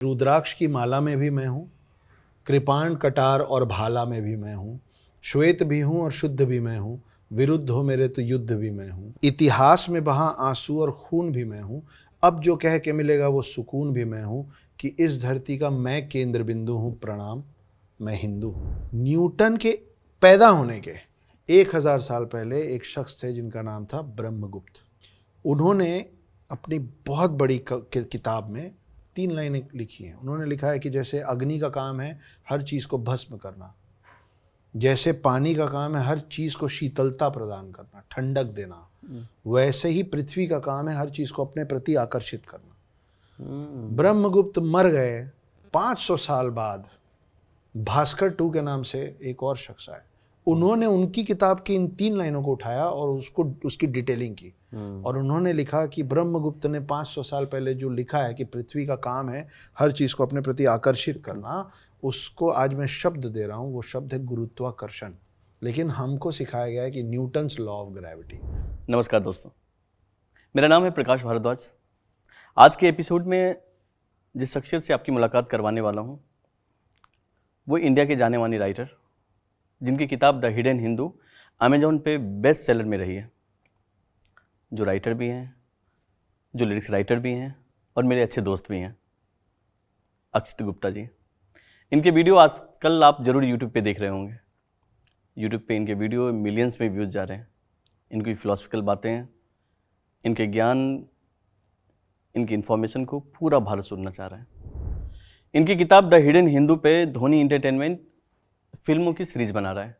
रुद्राक्ष की माला में भी मैं हूँ, कृपाण कटार और भाला में भी मैं हूँ, श्वेत भी हूँ और शुद्ध भी मैं हूँ, विरुद्ध हो मेरे तो युद्ध भी मैं हूँ, इतिहास में बहा आंसू और खून भी मैं हूँ, अब जो कह के मिलेगा वो सुकून भी मैं हूँ कि इस धरती का मैं केंद्र बिंदु हूँ, प्रणाम मैं हिंदू हूँ। न्यूटन के पैदा होने के 1000 साल पहले एक शख्स थे जिनका नाम था ब्रह्मगुप्त। उन्होंने अपनी बहुत बड़ी किताब में 3 लाइनें लिखी हैं। उन्होंने लिखा है कि जैसे अग्नि का काम है हर चीज़ को भस्म करना, जैसे पानी का काम है हर चीज़ को शीतलता प्रदान करना, ठंडक देना, वैसे ही पृथ्वी का काम है हर चीज़ को अपने प्रति आकर्षित करना। ब्रह्मगुप्त मर गए, 500 साल बाद भास्कर टू के नाम से एक और शख्स आए। उन्होंने उनकी किताब की इन 3 लाइनों को उठाया और उसकी डिटेलिंग की और उन्होंने लिखा कि ब्रह्मगुप्त ने 500 साल पहले जो लिखा है कि पृथ्वी का काम है हर चीज़ को अपने प्रति आकर्षित करना, उसको आज मैं शब्द दे रहा हूँ। वो शब्द है गुरुत्वाकर्षण। लेकिन हमको सिखाया गया है कि न्यूटन्स लॉ ऑफ ग्रेविटी। नमस्कार दोस्तों, मेरा नाम है प्रकाश भारद्वाज। आज के एपिसोड में जिस शख्सियत से आपकी मुलाकात करवाने वाला हूँ वो इंडिया के जाने माने राइटर, जिनकी किताब द हिडन हिंदू अमेजॉन पे बेस्ट सेलर में रही है, जो राइटर भी हैं, जो लिरिक्स राइटर भी हैं और मेरे अच्छे दोस्त भी हैं, अक्षत गुप्ता जी। इनके वीडियो आजकल आप ज़रूर यूट्यूब पे देख रहे होंगे। यूट्यूब पे इनके वीडियो मिलियंस में व्यूज़ जा रहे हैं। इनकी फिलोसफिकल बातें हैं, इनके ज्ञान, इनकी इन्फॉर्मेशन को पूरा भारत सुनना चाह रहा है। इनकी किताब द हिडन हिंदू पे धोनी एंटरटेनमेंट फिल्मों की सीरीज़ बना रहा है,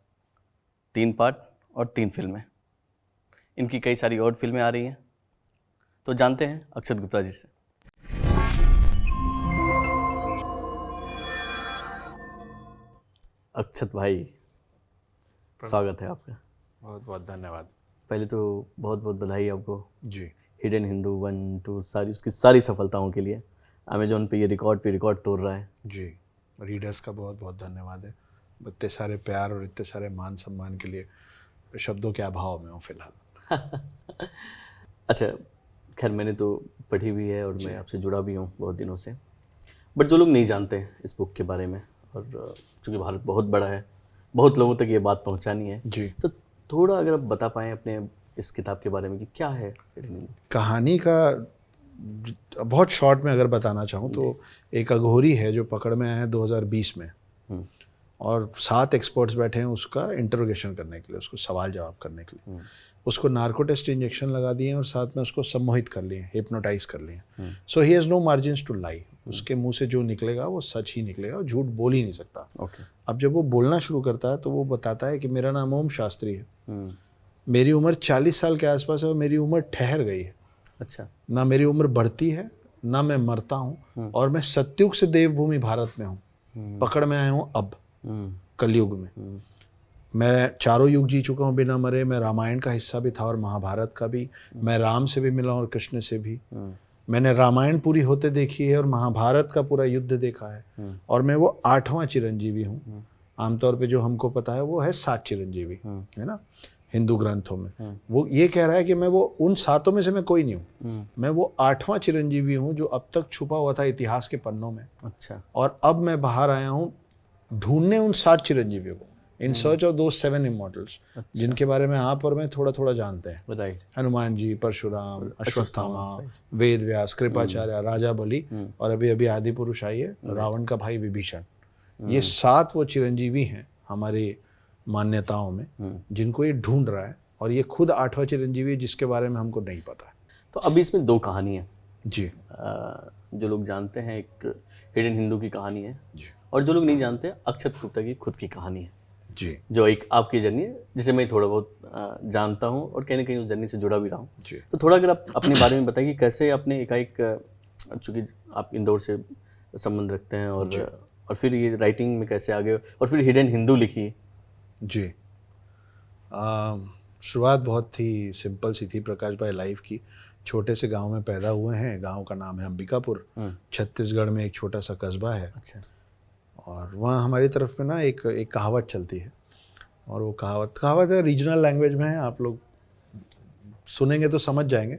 3 पार्ट और 3 फिल्में। इनकी कई सारी और फिल्में आ रही हैं, तो जानते हैं अक्षत गुप्ता जी से। अक्षत भाई, स्वागत है आपका। बहुत बहुत धन्यवाद। पहले तो बहुत बहुत बधाई आपको जी। हिडन हिंदू 1, 2 उसकी सारी सफलताओं के लिए। अमेजॉन पे ये रिकॉर्ड पे रिकॉर्ड तोड़ रहा है। जी, रीडर्स का बहुत बहुत धन्यवाद है। इतने सारे प्यार और इतने सारे मान सम्मान के लिए शब्दों के अभाव में हूँ फिलहाल। अच्छा, खैर मैंने तो पढ़ी भी है और मैं आपसे जुड़ा भी हूँ बहुत दिनों से, बट जो लोग नहीं जानते हैं इस बुक के बारे में, और चूँकि भारत बहुत बड़ा है, बहुत लोगों तक ये बात पहुँचानी है जी, तो थोड़ा अगर आप बता पाएँ अपने इस किताब के बारे में कि क्या है कहानी का। बहुत शॉर्ट में अगर बताना चाहूँ तो एक अघोरी है जो पकड़ में आया है 2020 में, और 7 एक्सपर्ट्स बैठे हैं उसका इंटरोगेशन करने के लिए, उसको सवाल जवाब करने के लिए। उसको नार्को टेस्ट इंजेक्शन लगा दिए और साथ में उसको सम्मोहित कर लिए, हिप्नोटाइज कर लिए। So he has no margins to lie. उसके मुंह से जो निकलेगा वो सच ही निकलेगा, और झूठ बोल ही नहीं सकता। अब जब वो बोलना शुरू करता है तो वो बताता है कि मेरा नाम ओम शास्त्री है, मेरी उम्र 40 साल के आसपास है और मेरी उम्र ठहर गई है। अच्छा, ना मेरी उम्र बढ़ती है ना मैं मरता हूँ, और मैं सत्युग से देवभूमि भारत में हूँ, पकड़ में आया हूँ अब कलयुग में। मैं चारों युग जी चुका हूँ बिना मरे। मैं रामायण का हिस्सा भी था और महाभारत का भी। मैं राम से भी मिला और कृष्ण से भी। मैंने रामायण पूरी होते देखी है और महाभारत का पूरा युद्ध देखा है, और मैं वो 8वां चिरंजीवी हूँ। आमतौर पे जो हमको पता है वो है 7 चिरंजीवी, है ना, हिंदू ग्रंथों में। वो ये कह रहा है कि मैं वो उन 7 में से मैं कोई नहीं हूँ, मैं वो 8वां चिरंजीवी हूँ जो अब तक छुपा हुआ था इतिहास के पन्नों में। अच्छा, और अब मैं बाहर आया हूँ ढूंढने उन 7 चिरंजीवियों को, in search of those 7 immortals, जिनके बारे में आप और मैं थोड़ा थोड़ा जानते हैं। राइट। हनुमान जी, परशुराम, अश्वत्थामा, वेद व्यास, कृपाचार्य, राजा बलि, और अभी अभी आदि पुरुष आई है रावण का भाई विभीषण। ये 7 वो चिरंजीवी हैं हमारी मान्यताओं में, जिनको ये ढूंढ रहा है, और ये खुद 8वां चिरंजीवी है जिसके बारे में हमको नहीं पता। तो अभी इसमें 2 कहानी है जी। जो लोग जानते हैं, एक हिडन हिंदू की कहानी है जी, और जो लोग नहीं जानते अक्षत गुप्ता की खुद की कहानी है जी, जो एक आपकी जर्नी है जिसे मैं थोड़ा बहुत जानता हूँ और कहीं ना कहीं उस जर्नी से जुड़ा भी रहा हूँ। तो थोड़ा अगर आप अपने बारे में बताइए कैसे आपने एकाएक, चूँकि आप इंदौर से संबंध रखते हैं, और फिर ये राइटिंग में कैसे आ गए और फिर हिडन हिंदू लिखी। जी, शुरुआत बहुत ही सिंपल सी थी प्रकाश भाई लाइफ की। छोटे से गांव में पैदा हुए हैं। गांव का नाम है अंबिकापुर, छत्तीसगढ़ में एक छोटा सा कस्बा है। अच्छा। और वहाँ हमारी तरफ में ना एक कहावत चलती है, और वो कहावत है, रीजनल लैंग्वेज में है, आप लोग सुनेंगे तो समझ जाएंगे।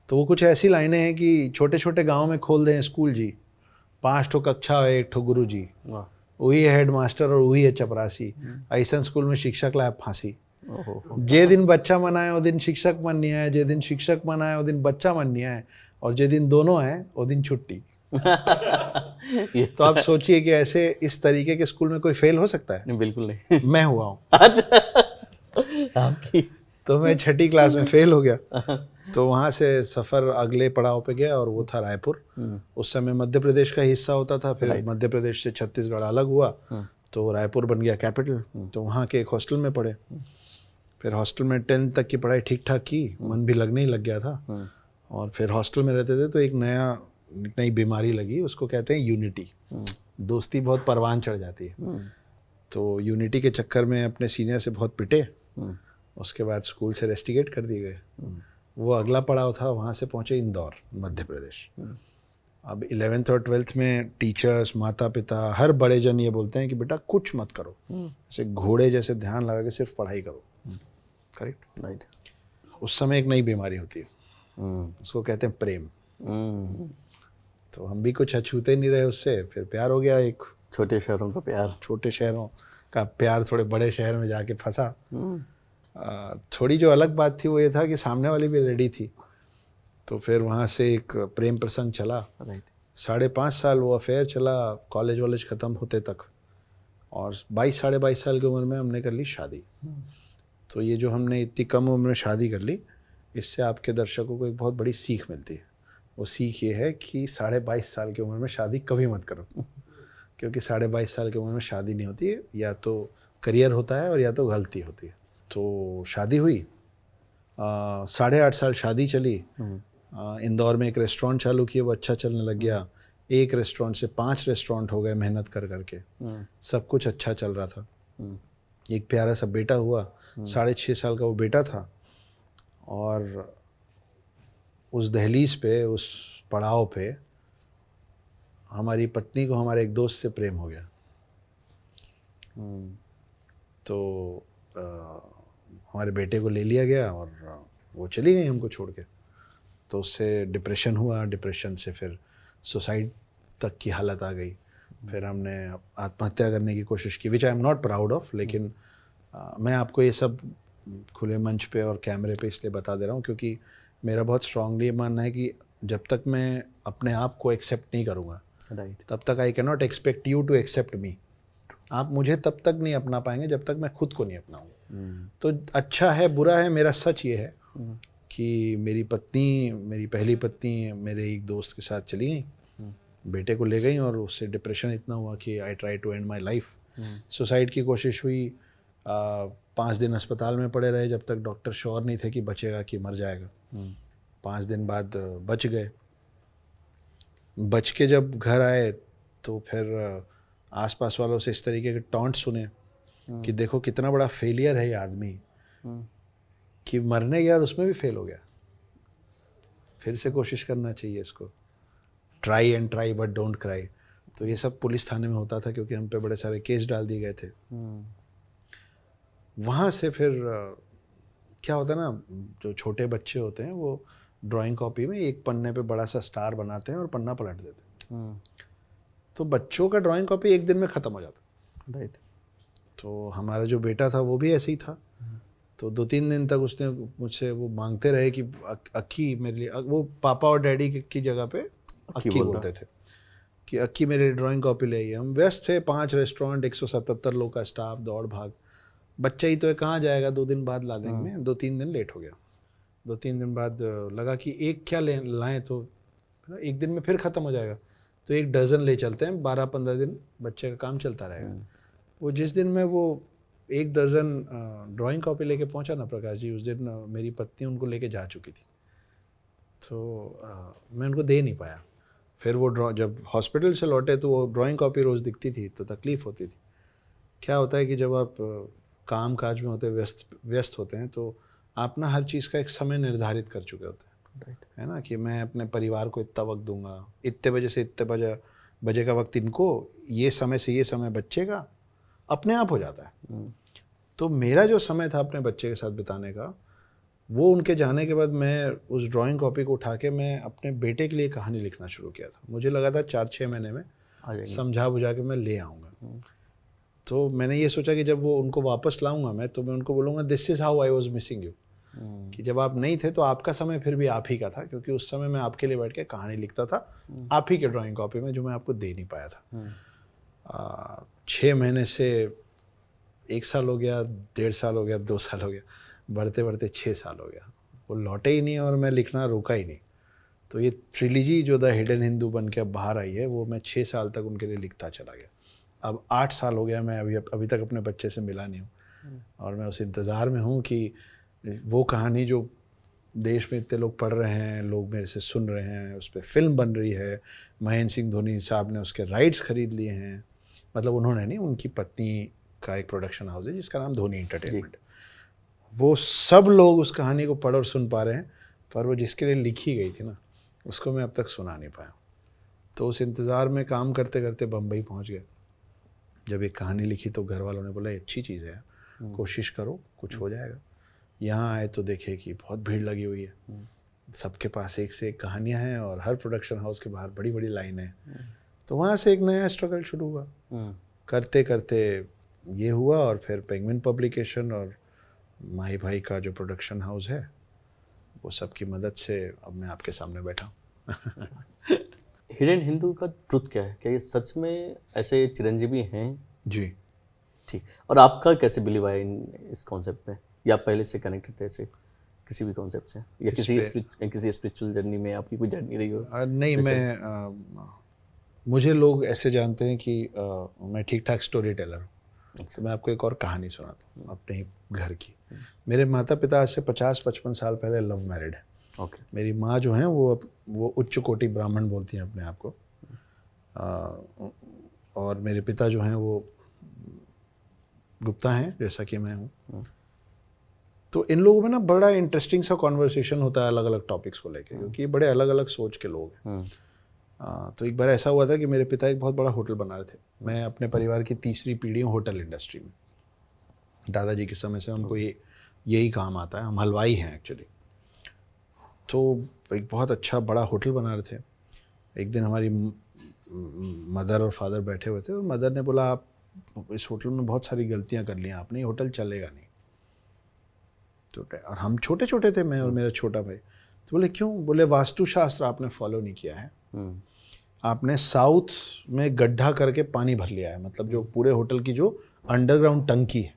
तो वो कुछ ऐसी लाइनें हैं कि छोटे छोटे गांव में खोल दें स्कूल जी, 5 ठो कक्षा है, 1 ठो गुरु जी, वाह, वही हेड मास्टर और वही है चपरासी। ऐसा स्कूल में शिक्षक लाए फांसी। ओहो, जे दिन बच्चा मनाए वो दिन शिक्षक मन नहीं आए, जे दिन शिक्षक मनाए वो दिन बच्चा मन नहीं आए, और जे दिन दोनों आए वो दिन छुट्टी। ये तो आप सोचिए कि ऐसे इस तरीके के स्कूल में कोई फेल हो सकता है? बिल्कुल नहीं। मैं हुआ हूँ। अच्छा, आपकी तो मैं 6ठी क्लास में फेल हो गया। तो वहाँ से सफ़र अगले पड़ाव पे गया और वो था रायपुर। उस समय मध्य प्रदेश का हिस्सा होता था, फिर मध्य प्रदेश से छत्तीसगढ़ अलग हुआ, तो रायपुर बन गया कैपिटल। तो वहाँ के एक हॉस्टल में पढ़े। फिर हॉस्टल में 10th तक की पढ़ाई ठीक ठाक की, मन भी लगने ही लग गया था। और फिर हॉस्टल में रहते थे तो एक नई बीमारी लगी, उसको कहते हैं यूनिटी। दोस्ती बहुत परवान चढ़ जाती है। तो यूनिटी के चक्कर में अपने सीनियर से बहुत पिटे। उसके बाद स्कूल से रेस्टिकेट कर दिए गए। वो अगला पड़ाव था, वहाँ से पहुँचे इंदौर, मध्य प्रदेश। अब 11th और 12th में टीचर्स, माता पिता, हर बड़े जन ये बोलते हैं कि बेटा कुछ मत करो, जैसे घोड़े जैसे ध्यान लगा के सिर्फ पढ़ाई करो। Correct, right. उस समय एक नई बीमारी होती है, उसको कहते हैं प्रेम। तो हम भी कुछ अछूते नहीं रहे उससे, फिर प्यार हो गया। एक छोटे शहरों का प्यार, छोटे शहरों का प्यार थोड़े बड़े शहर में जाके फंसा। थोड़ी जो अलग बात थी वो ये था कि सामने वाली भी रेडी थी। तो फिर वहाँ से एक प्रेम प्रसंग चला। राइट। 5.5 साल वो अफेयर चला, कॉलेज वॉलेज ख़त्म होते तक। और 22 साढ़े 22 साल की उम्र में हमने कर ली शादी। तो ये जो हमने इतनी कम उम्र में शादी कर ली, इससे आपके दर्शकों को एक बहुत बड़ी सीख मिलती है। वो सीख ये है कि 22.5 साल की उम्र में शादी कभी मत करो, क्योंकि 22.5 साल की उम्र में शादी नहीं होती है, या तो करियर होता है और या तो गलती होती है। तो शादी हुई, 8.5 साल शादी चली। इंदौर में एक रेस्टोरेंट चालू किया, वो अच्छा चलने लग गया। एक रेस्टोरेंट से 5 रेस्टोरेंट हो गए मेहनत कर करके। सब कुछ अच्छा चल रहा था। एक प्यारा सा बेटा हुआ, 6.5 साल का वो बेटा था। और उस दहलीज पे, उस पड़ाव पे हमारी पत्नी को हमारे एक दोस्त से प्रेम हो गया। तो हमारे बेटे को ले लिया गया और वो चली गई हमको छोड़ के। तो उससे डिप्रेशन हुआ, डिप्रेशन से फिर सुसाइड तक की हालत आ गई। फिर हमने आत्महत्या करने की कोशिश की, which I am not proud of. लेकिन मैं आपको ये सब खुले मंच पे और कैमरे पे इसलिए बता दे रहा हूँ क्योंकि मेरा बहुत स्ट्रांगली मानना है कि जब तक मैं अपने आप को एक्सेप्ट नहीं करूँगा, राइट, तब तक I can not expect you to accept me. आप मुझे तब तक नहीं अपना पाएंगे जब तक मैं खुद को नहीं अपनाऊँ। तो अच्छा है बुरा है, मेरा सच ये है कि मेरी पत्नी, मेरी पहली पत्नी मेरे एक दोस्त के साथ चली गई, बेटे को ले गई, और उससे डिप्रेशन इतना हुआ कि I try to end my life. Suicide की कोशिश हुई, 5 दिन अस्पताल में पड़े रहे जब तक डॉक्टर श्योर नहीं थे कि बचेगा कि मर जाएगा। 5 दिन बाद बच गए। बच के जब घर आए तो फिर आसपास वालों से इस तरीके के टॉन्ट सुने कि देखो कितना बड़ा फेलियर है ये आदमी, कि मरने गया और उसमें भी फेल हो गया। फिर से कोशिश करना चाहिए इसको, try and try but don't cry. तो ये सब पुलिस थाने में होता था क्योंकि हम पे बड़े सारे केस डाल दिए गए थे। वहाँ से फिर क्या होता है ना, जो छोटे बच्चे होते हैं वो ड्राइंग कॉपी में एक पन्ने पे बड़ा सा स्टार बनाते हैं और पन्ना पलट देते हैं। तो बच्चों का ड्राइंग कॉपी एक दिन में ख़त्म हो जाता। राइट। तो हमारा जो बेटा था वो भी ऐसे ही था। तो 2-3 दिन तक उसने मुझसे वो मांगते रहे कि अक्की मेरे लिए, वो पापा और डैडी की जगह पे अक्की बोलते थे कि अक्की मेरे लिए ड्राइंग कॉपी ले आइए। हम व्यस्त थे, 5 रेस्टोरेंट, 177 लोग का स्टाफ, दौड़ भाग। बच्चा ही तो है, कहाँ जाएगा, 2 दिन बाद ला देंगे। 2-3 दिन लेट हो गया। 2-3 दिन बाद लगा कि एक क्या लाएँ, तो एक दिन में फिर ख़त्म हो जाएगा, तो 1 डज़न ले चलते हैं, 12-15 दिन बच्चे का काम चलता रहेगा। वो जिस दिन मैं वो 1 दर्जन ड्राइंग कॉपी लेके पहुंचा ना प्रकाश जी, उस दिन मेरी पत्नी उनको लेके जा चुकी थी। तो मैं उनको दे नहीं पाया। फिर वो जब हॉस्पिटल से लौटे तो वो ड्राइंग कॉपी रोज़ दिखती थी, तो तकलीफ़ होती थी। क्या होता है कि जब आप काम काज में होते, व्यस्त होते हैं, तो आप ना हर चीज़ का एक समय निर्धारित कर चुके होते हैं, है ना, कि मैं अपने परिवार को इतना वक्त दूंगा, इतने बजे से इतने बजे का वक्त इनको, ये समय से ये समय बच्चे का, अपने आप हो जाता है। तो मेरा जो समय था अपने बच्चे के साथ बिताने का, वो उनके जाने के बाद मैं उस ड्राइंग कॉपी को उठा के मैं अपने बेटे के लिए कहानी लिखना शुरू किया था। मुझे लगा था 4-6 महीने में आ जाएंगे। समझा बुझा के मैं ले आऊँगा। तो मैंने ये सोचा कि जब वो उनको वापस लाऊंगा मैं, तो मैं उनको बोलूँगा this is how I was missing you, कि जब आप नहीं थे तो आपका समय फिर भी आप ही का था, क्योंकि उस समय मैं आपके लिए बैठ के कहानी लिखता था आप ही के ड्राइंग कॉपी में, जो मैं आपको दे नहीं पाया था। 6 महीने से 1 साल हो गया, 1.5 साल हो गया, 2 साल हो गया, बढ़ते बढ़ते 6 साल हो गया। वो लौटे ही नहीं और मैं लिखना रोका ही नहीं। तो ये ट्रिलॉजी जो द हिडन हिंदू बन के अब बाहर आई है, वो मैं 6 साल तक उनके लिए लिखता चला गया। अब 8 साल हो गया, मैं अभी तक अपने बच्चे से मिला नहीं हूँ, और मैं उस इंतज़ार में हूँ कि वो कहानी जो देश में इतने लोग पढ़ रहे हैं, लोग मेरे से सुन रहे हैं, उस पर फिल्म बन रही है। महेंद्र सिंह धोनी साहब ने उसके राइट्स खरीद लिए हैं, मतलब उन्होंने नहीं, उनकी पत्नी का एक प्रोडक्शन हाउस है जिसका नाम धोनी एंटरटेनमेंट। वो सब लोग उस कहानी को पढ़ और सुन पा रहे हैं, पर वो जिसके लिए लिखी गई थी ना, उसको मैं अब तक सुना नहीं पाया। तो उस इंतज़ार में काम करते करते बम्बई पहुंच गए। जब एक कहानी लिखी तो घर वालों ने बोला ये अच्छी चीज़ है, कोशिश करो, कुछ हो जाएगा। यहाँ आए तो देखे कि बहुत भीड़ लगी हुई है, सबके पास एक से एक कहानियाँ हैं, और हर प्रोडक्शन हाउस के बाहर बड़ी बड़ी लाइनें हैं। तो वहाँ से एक नया स्ट्रगल शुरू हुआ। करते करते ये हुआ, और फिर पेंगुइन पब्लिकेशन और माही भाई का जो प्रोडक्शन हाउस है, वो सबकी मदद से अब मैं आपके सामने बैठा हूँ। हिडन हिंदू का ट्रुथ क्या है? क्या ये सच में ऐसे चिरंजीवी हैं? जी, ठीक। और आपका कैसे बिलीव आया इस कॉन्सेप्ट पे, या आप पहले से कनेक्टेड थे ऐसे किसी भी कॉन्सेप्ट से, या किसी स्पिरिचुअल जर्नी में आपकी कोई जर्नी रही हो? नहीं, मुझे लोग ऐसे जानते हैं कि मैं ठीक ठाक स्टोरी टेलर हूँ। तो मैं आपको एक और कहानी सुनाता हूँ अपने ही घर की। मेरे माता पिता आज से 50-55 साल पहले लव मैरिड है। ओके। मेरी माँ जो है वो उच्च कोटि ब्राह्मण बोलती हैं अपने आप को, और मेरे पिता जो हैं वो गुप्ता हैं, जैसा कि मैं हूँ। तो इन लोगों में ना बड़ा इंटरेस्टिंग सा कॉन्वर्सेशन होता है अलग अलग टॉपिक्स को लेके, क्योंकि ये बड़े अलग अलग सोच के लोग हैं। तो एक बार ऐसा हुआ था कि मेरे पिता एक बहुत बड़ा होटल बना रहे थे। मैं अपने परिवार की तीसरी पीढ़ी हूँ होटल इंडस्ट्री में। दादाजी के समय से हमको यही काम आता है, हम हलवाई हैं एक्चुअली। तो एक बहुत अच्छा बड़ा होटल बना रहे थे। एक दिन हमारी मदर और फादर बैठे हुए थे, और मदर ने बोला आप इस होटल में बहुत सारी गलतियां कर ली आपने, ये होटल चलेगा नहीं। तो और हम छोटे छोटे थे, मैं और मेरा छोटा भाई। तो बोले क्यों? बोले वास्तुशास्त्र आपने फॉलो नहीं किया है, आपने साउथ में गड्ढा करके पानी भर लिया है, मतलब जो पूरे होटल की जो अंडरग्राउंड टंकी है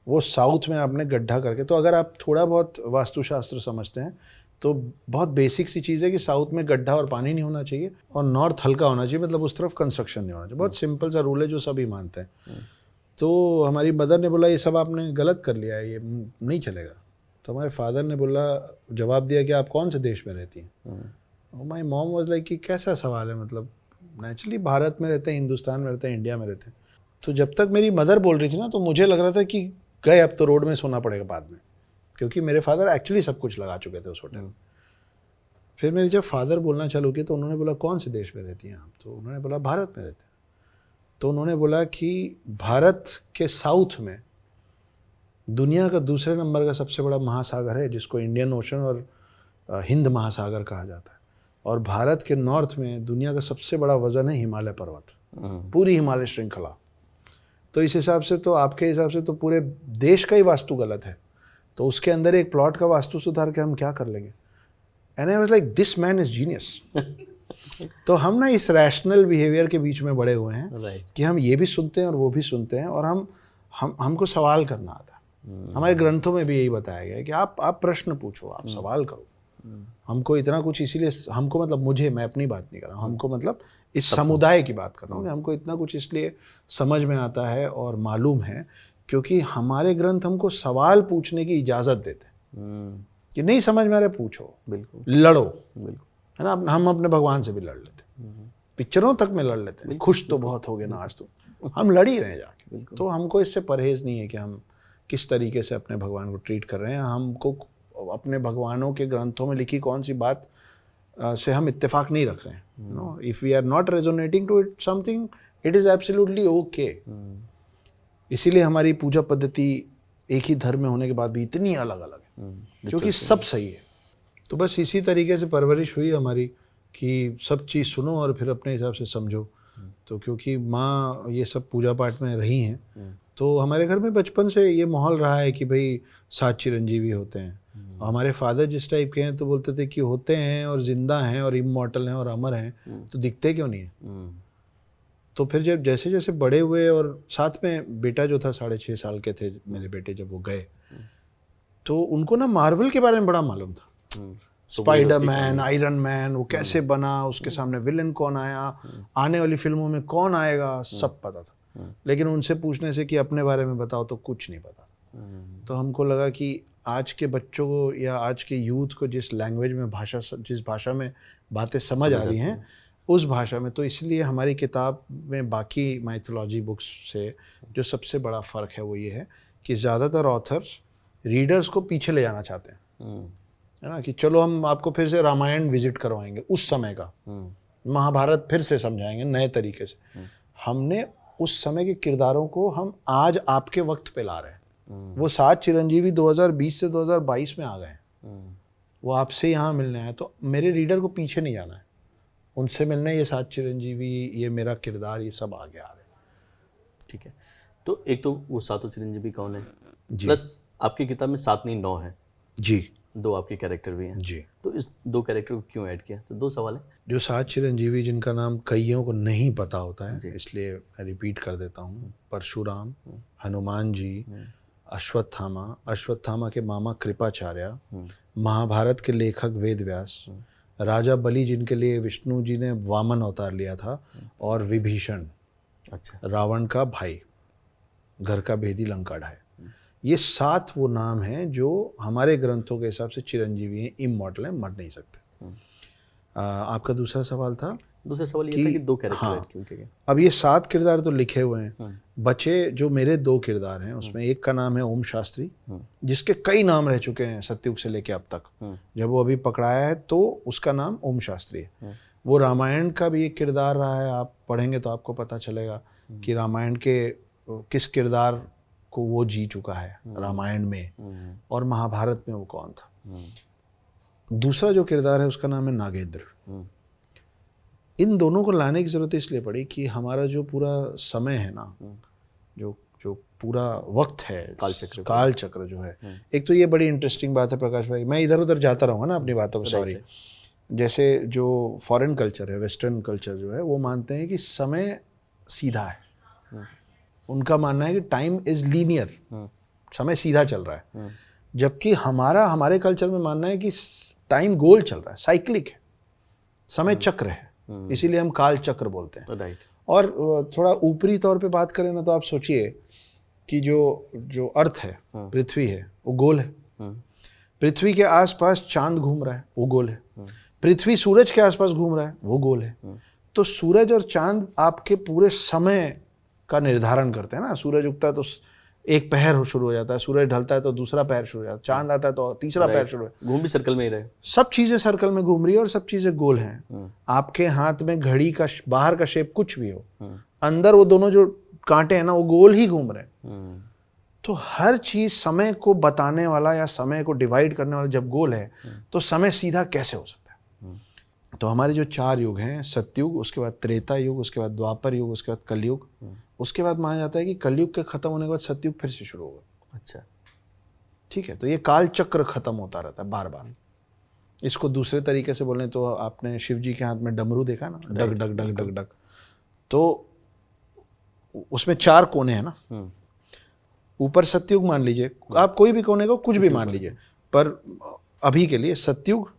वो साउथ में आपने गड्ढा करके। तो अगर आप थोड़ा बहुत वास्तुशास्त्र समझते हैं तो बहुत बेसिक सी चीज़ है कि साउथ में गड्ढा और पानी नहीं होना चाहिए, और नॉर्थ हल्का होना चाहिए, मतलब उस तरफ कंस्ट्रक्शन नहीं होना चाहिए। बहुत सिंपल सा रूल है जो सभी मानते हैं। तो हमारी मदर ने बोला ये सब आपने गलत कर लिया है, ये नहीं चलेगा। तो हमारे फादर ने बोला, जवाब दिया कि आप कौन से देश में रहती हैं? माई मॉम वाज लाइक कि कैसा सवाल है, मतलब नेचुरली भारत में रहते हैं, हिंदुस्तान में रहते हैं, इंडिया में रहते हैं। तो जब तक मेरी मदर बोल रही थी ना, तो मुझे लग रहा था कि गए, अब तो रोड में सोना पड़ेगा बाद में, क्योंकि मेरे फादर एक्चुअली सब कुछ लगा चुके थे उस होटल में। फिर मेरे जब फादर बोलना चालू किया तो उन्होंने बोला कौन से देश में रहती हैं आप? तो उन्होंने बोला भारत में रहते हैं। तो उन्होंने बोला कि भारत के साउथ में दुनिया का दूसरे नंबर का सबसे बड़ा महासागर है, जिसको इंडियन ओशन और हिंद महासागर कहा जाता है, और भारत के नॉर्थ में दुनिया का सबसे बड़ा वजन है हिमालय पर्वत, पूरी हिमालय श्रृंखला। तो इस हिसाब से तो आपके हिसाब से तो पूरे देश का ही वास्तु गलत है, तो उसके अंदर एक प्लॉट का वास्तु सुधार के हम क्या कर लेंगे? And I was like this man is genius. तो हम ना इस रैशनल बिहेवियर के बीच में बड़े हुए हैं कि हम ये भी सुनते हैं और वो भी सुनते हैं, और हमको सवाल करना आता है। हमारे ग्रंथों में भी यही बताया गया है कि आप प्रश्न पूछो, आप सवाल करो। हमको इतना कुछ इसीलिए, हमको मतलब मुझे, मैं अपनी बात नहीं कर रहा हूँ, हमको मतलब इस समुदाय की बात कर रहा हूँ कि हमको इतना कुछ इसलिए समझ में आता है और मालूम है क्योंकि हमारे ग्रंथ हमको सवाल पूछने की इजाज़त देते हैं कि नहीं समझ में आ रहा पूछो, बिल्कुल लड़ो, बिल्कुल, है ना। हम अपने भगवान से भी लड़ लेते, पिक्चरों तक में लड़ लेते हैं, खुश तो बहुत हो गए ना आज तो, हम लड़ ही रहे हैं जाके। तो हमको इससे परहेज़ नहीं है कि हम किस तरीके से अपने भगवान को ट्रीट कर रहे हैं। हमको अपने भगवानों के ग्रंथों में लिखी कौन सी बात से हम इत्तेफाक नहीं रख रहे हैं। No, if we are not resonating to it something, it is absolutely okay. इसीलिए हमारी पूजा पद्धति एक ही धर्म में होने के बाद भी इतनी अलग अलग है। क्योंकि सब सही है। तो बस इसी तरीके से परवरिश हुई हमारी कि सब चीज़ सुनो और फिर अपने हिसाब से समझो। तो क्योंकि माँ ये सब पूजा पाठ में रही हैं, तो हमारे घर में बचपन से ये माहौल रहा है कि भाई 7 चिरंजीवी होते हैं। और हमारे फादर जिस टाइप के हैं तो बोलते थे कि होते हैं और जिंदा हैं और इमॉर्टल हैं और अमर हैं, तो दिखते क्यों नहीं है। तो फिर जब जैसे जैसे बड़े हुए और साथ में बेटा जो था 6.5 साल के थे मेरे बेटे, जब वो गए तो उनको ना मार्वल के बारे में बड़ा मालूम था। स्पाइडरमैन, आयरन मैन, वो कैसे बना, उसके सामने विलन कौन आया, आने वाली फिल्मों में कौन आएगा, सब पता था। लेकिन उनसे पूछने से कि अपने बारे में बताओ तो कुछ नहीं पता। तो हमको लगा कि आज के बच्चों को या आज के यूथ को जिस लैंग्वेज में जिस भाषा में बातें समझ आ रही हैं उस भाषा में, तो इसलिए हमारी किताब में बाकी माइथोलॉजी बुक्स से जो सबसे बड़ा फ़र्क है वो ये है कि ज़्यादातर ऑथर्स रीडर्स को पीछे ले जाना चाहते हैं, है ना, कि चलो हम आपको फिर से रामायण विजिट करवाएंगे उस समय का, महाभारत फिर से समझाएंगे नए तरीके से। हमने उस समय के किरदारों को हम आज आपके वक्त पे ला रहे हैं। वो 7 चिरंजीवी 2020 से 2022 में आ गए हैं, वो आपसे यहाँ मिलने आए। तो मेरे रीडर को पीछे नहीं जाना है, उनसे मिलने ये 7 चिरंजीवी, ये मेरा किरदार, ये सब आगे आ रहे हैं। ठीक है, तो एक तो वो 7 चिरंजीवी कौन है, प्लस आपकी किताब में 7 नहीं 9 है जी, 2 आपके कैरेक्टर भी हैं जी। तो इस 2 कैरेक्टर को क्यों ऐड किया? तो 2 सवाल है। जो 7 चिरंजीवी जिनका नाम कईयों को नहीं पता होता है, इसलिए मैं रिपीट कर देता हूँ। परशुराम, हनुमान जी, अश्वत्थामा के मामा कृपाचार्य, महाभारत के लेखक वेदव्यास, राजा बलि जिनके लिए विष्णु जी ने वामन अवतार लिया था, और विभीषण, अच्छा, रावण का भाई, घर का भेदी लंका ढाए। ये 7 वो नाम हैं जो हमारे ग्रंथों के हिसाब से चिरंजीवी हैं, इमॉर्टल हैं, मर नहीं सकते। आपका दूसरा सवाल था? दूसरा सवाल ये था कि 2 कैरेक्टर क्यों किए? अब ये 7 किरदार तो लिखे हुए हैं, बचे जो मेरे 2 किरदार हैं उसमें एक का नाम है ओम शास्त्री, जिसके कई नाम रह चुके हैं सतयुग से लेके अब तक। जब वो अभी पकड़ाया है तो उसका नाम ओम शास्त्री है। वो रामायण का भी एक किरदार रहा है, आप पढ़ेंगे तो आपको पता चलेगा कि रामायण के किस किरदार को वो जी चुका है रामायण में, और महाभारत में वो कौन था। दूसरा जो किरदार है उसका नाम है नागेंद्र। इन दोनों को लाने की ज़रूरत इसलिए पड़ी कि हमारा जो पूरा समय है ना, जो पूरा वक्त है, काल चक्र जो है, एक तो ये बड़ी इंटरेस्टिंग बात है प्रकाश भाई, मैं इधर उधर जाता रहूँगा ना अपनी बातों पर, सॉरी। जैसे जो फॉरेन कल्चर है, वेस्टर्न कल्चर जो है, वो मानते हैं कि समय सीधा है। उनका मानना है कि टाइम इज लीनियर, समय सीधा चल रहा है। जबकि हमारे कल्चर में मानना है कि टाइम गोल चल रहा है, साइक्लिक है, समय चक्र है, इसीलिए हम काल चक्र बोलते हैं। राइट। और थोड़ा ऊपरी तौर पे बात करें ना, तो आप सोचिए कि जो अर्थ है, पृथ्वी है, वो गोल है। पृथ्वी के आसपास चांद घूम रहा है, वो गोल है। पृथ्वी सूरज के आसपास घूम रहा है, वो गोल है। तो सूरज और चांद आपके पूरे समय का निर्धारण करते हैं ना। सूरज उगता है तो एक पहर शुरू हो जाता है, सूरज ढलता है तो दूसरा पहर शुरू हो जाता है, चांद आता है तो तीसरा पहर शुरू हो जाता है। घूम भी सर्कल में ही रहे, सब चीजें सर्कल में घूम रही है और सब चीजें गोल हैं। आपके हाथ में घड़ी का बाहर का शेप कुछ भी हो, अंदर वो दोनों जो कांटे हैं ना, वो गोल ही घूम रहे हैं। तो हर चीज समय को बताने वाला या समय को डिवाइड करने वाला जब गोल है, तो समय सीधा कैसे हो सकता है। तो हमारे जो 4 युग हैं, सतयुग, उसके बाद त्रेता युग, उसके बाद द्वापर युग, उसके बाद कलयुग, उसके बाद माना जाता है कि कलयुग के खत्म होने के बाद सतयुग फिर से शुरू होगा। अच्छा, ठीक है। तो ये काल चक्र खत्म होता रहता है बार बार। इसको दूसरे तरीके से बोलें तो आपने शिव जी के हाथ में डमरू देखा ना, डग डग डग डग डग, तो उसमें 4 कोने हैं ना। ऊपर सतयुग मान लीजिए, आप कोई भी कोने को कुछ भी मान लीजिए, पर अभी के लिए सतयुग,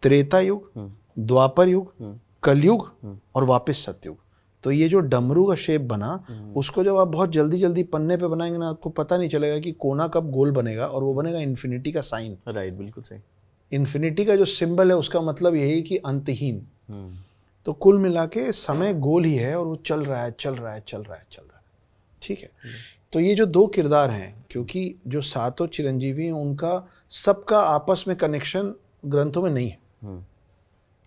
त्रेता युग, द्वापर युग, कलयुग और वापस सतयुग। तो ये जो डमरू का शेप बना, उसको जब आप बहुत जल्दी जल्दी पन्ने पे बनाएंगे ना, आपको पता नहीं चलेगा कि कोना कब गोल बनेगा, और वो बनेगा इन्फिनिटी का साइन। राइट, बिल्कुल सही। इन्फिनिटी का जो सिंबल है उसका मतलब यही कि अंतहीन। तो कुल मिला के समय गोल ही है और वो चल रहा है, चल रहा है, चल रहा है, चल रहा है। ठीक है। तो ये जो 2 किरदार हैं, क्योंकि जो 7 चिरंजीवी हैं, उनका सबका आपस में कनेक्शन ग्रंथों में नहीं है।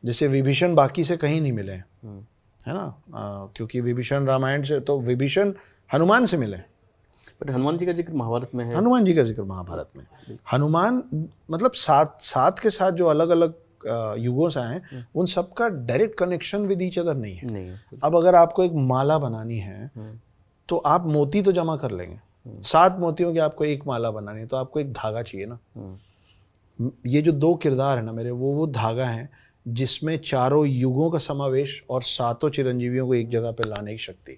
जैसे विभीषण बाकी से कहीं नहीं मिले हैं, है ना, क्योंकि विभीषण रामायण से, तो विभीषण हनुमान से मिले, बट हनुमान जी का जिक्र महाभारत में है। हनुमान जी का जिक्र महाभारत में, हनुमान मतलब साथ के साथ जो अलग अलग युगों से आए हैं उन सबका direct connection with each other नहीं है। नहीं। अब अगर आपको एक माला बनानी है तो आप मोती तो जमा कर लेंगे, 7 मोतियों की आपको एक माला बनानी है तो आपको एक धागा चाहिए ना। ये जो 2 किरदार है ना मेरे, वो धागा है जिसमें चारों युगों का समावेश और 7 चिरंजीवियों को एक जगह पे लाने की शक्ति।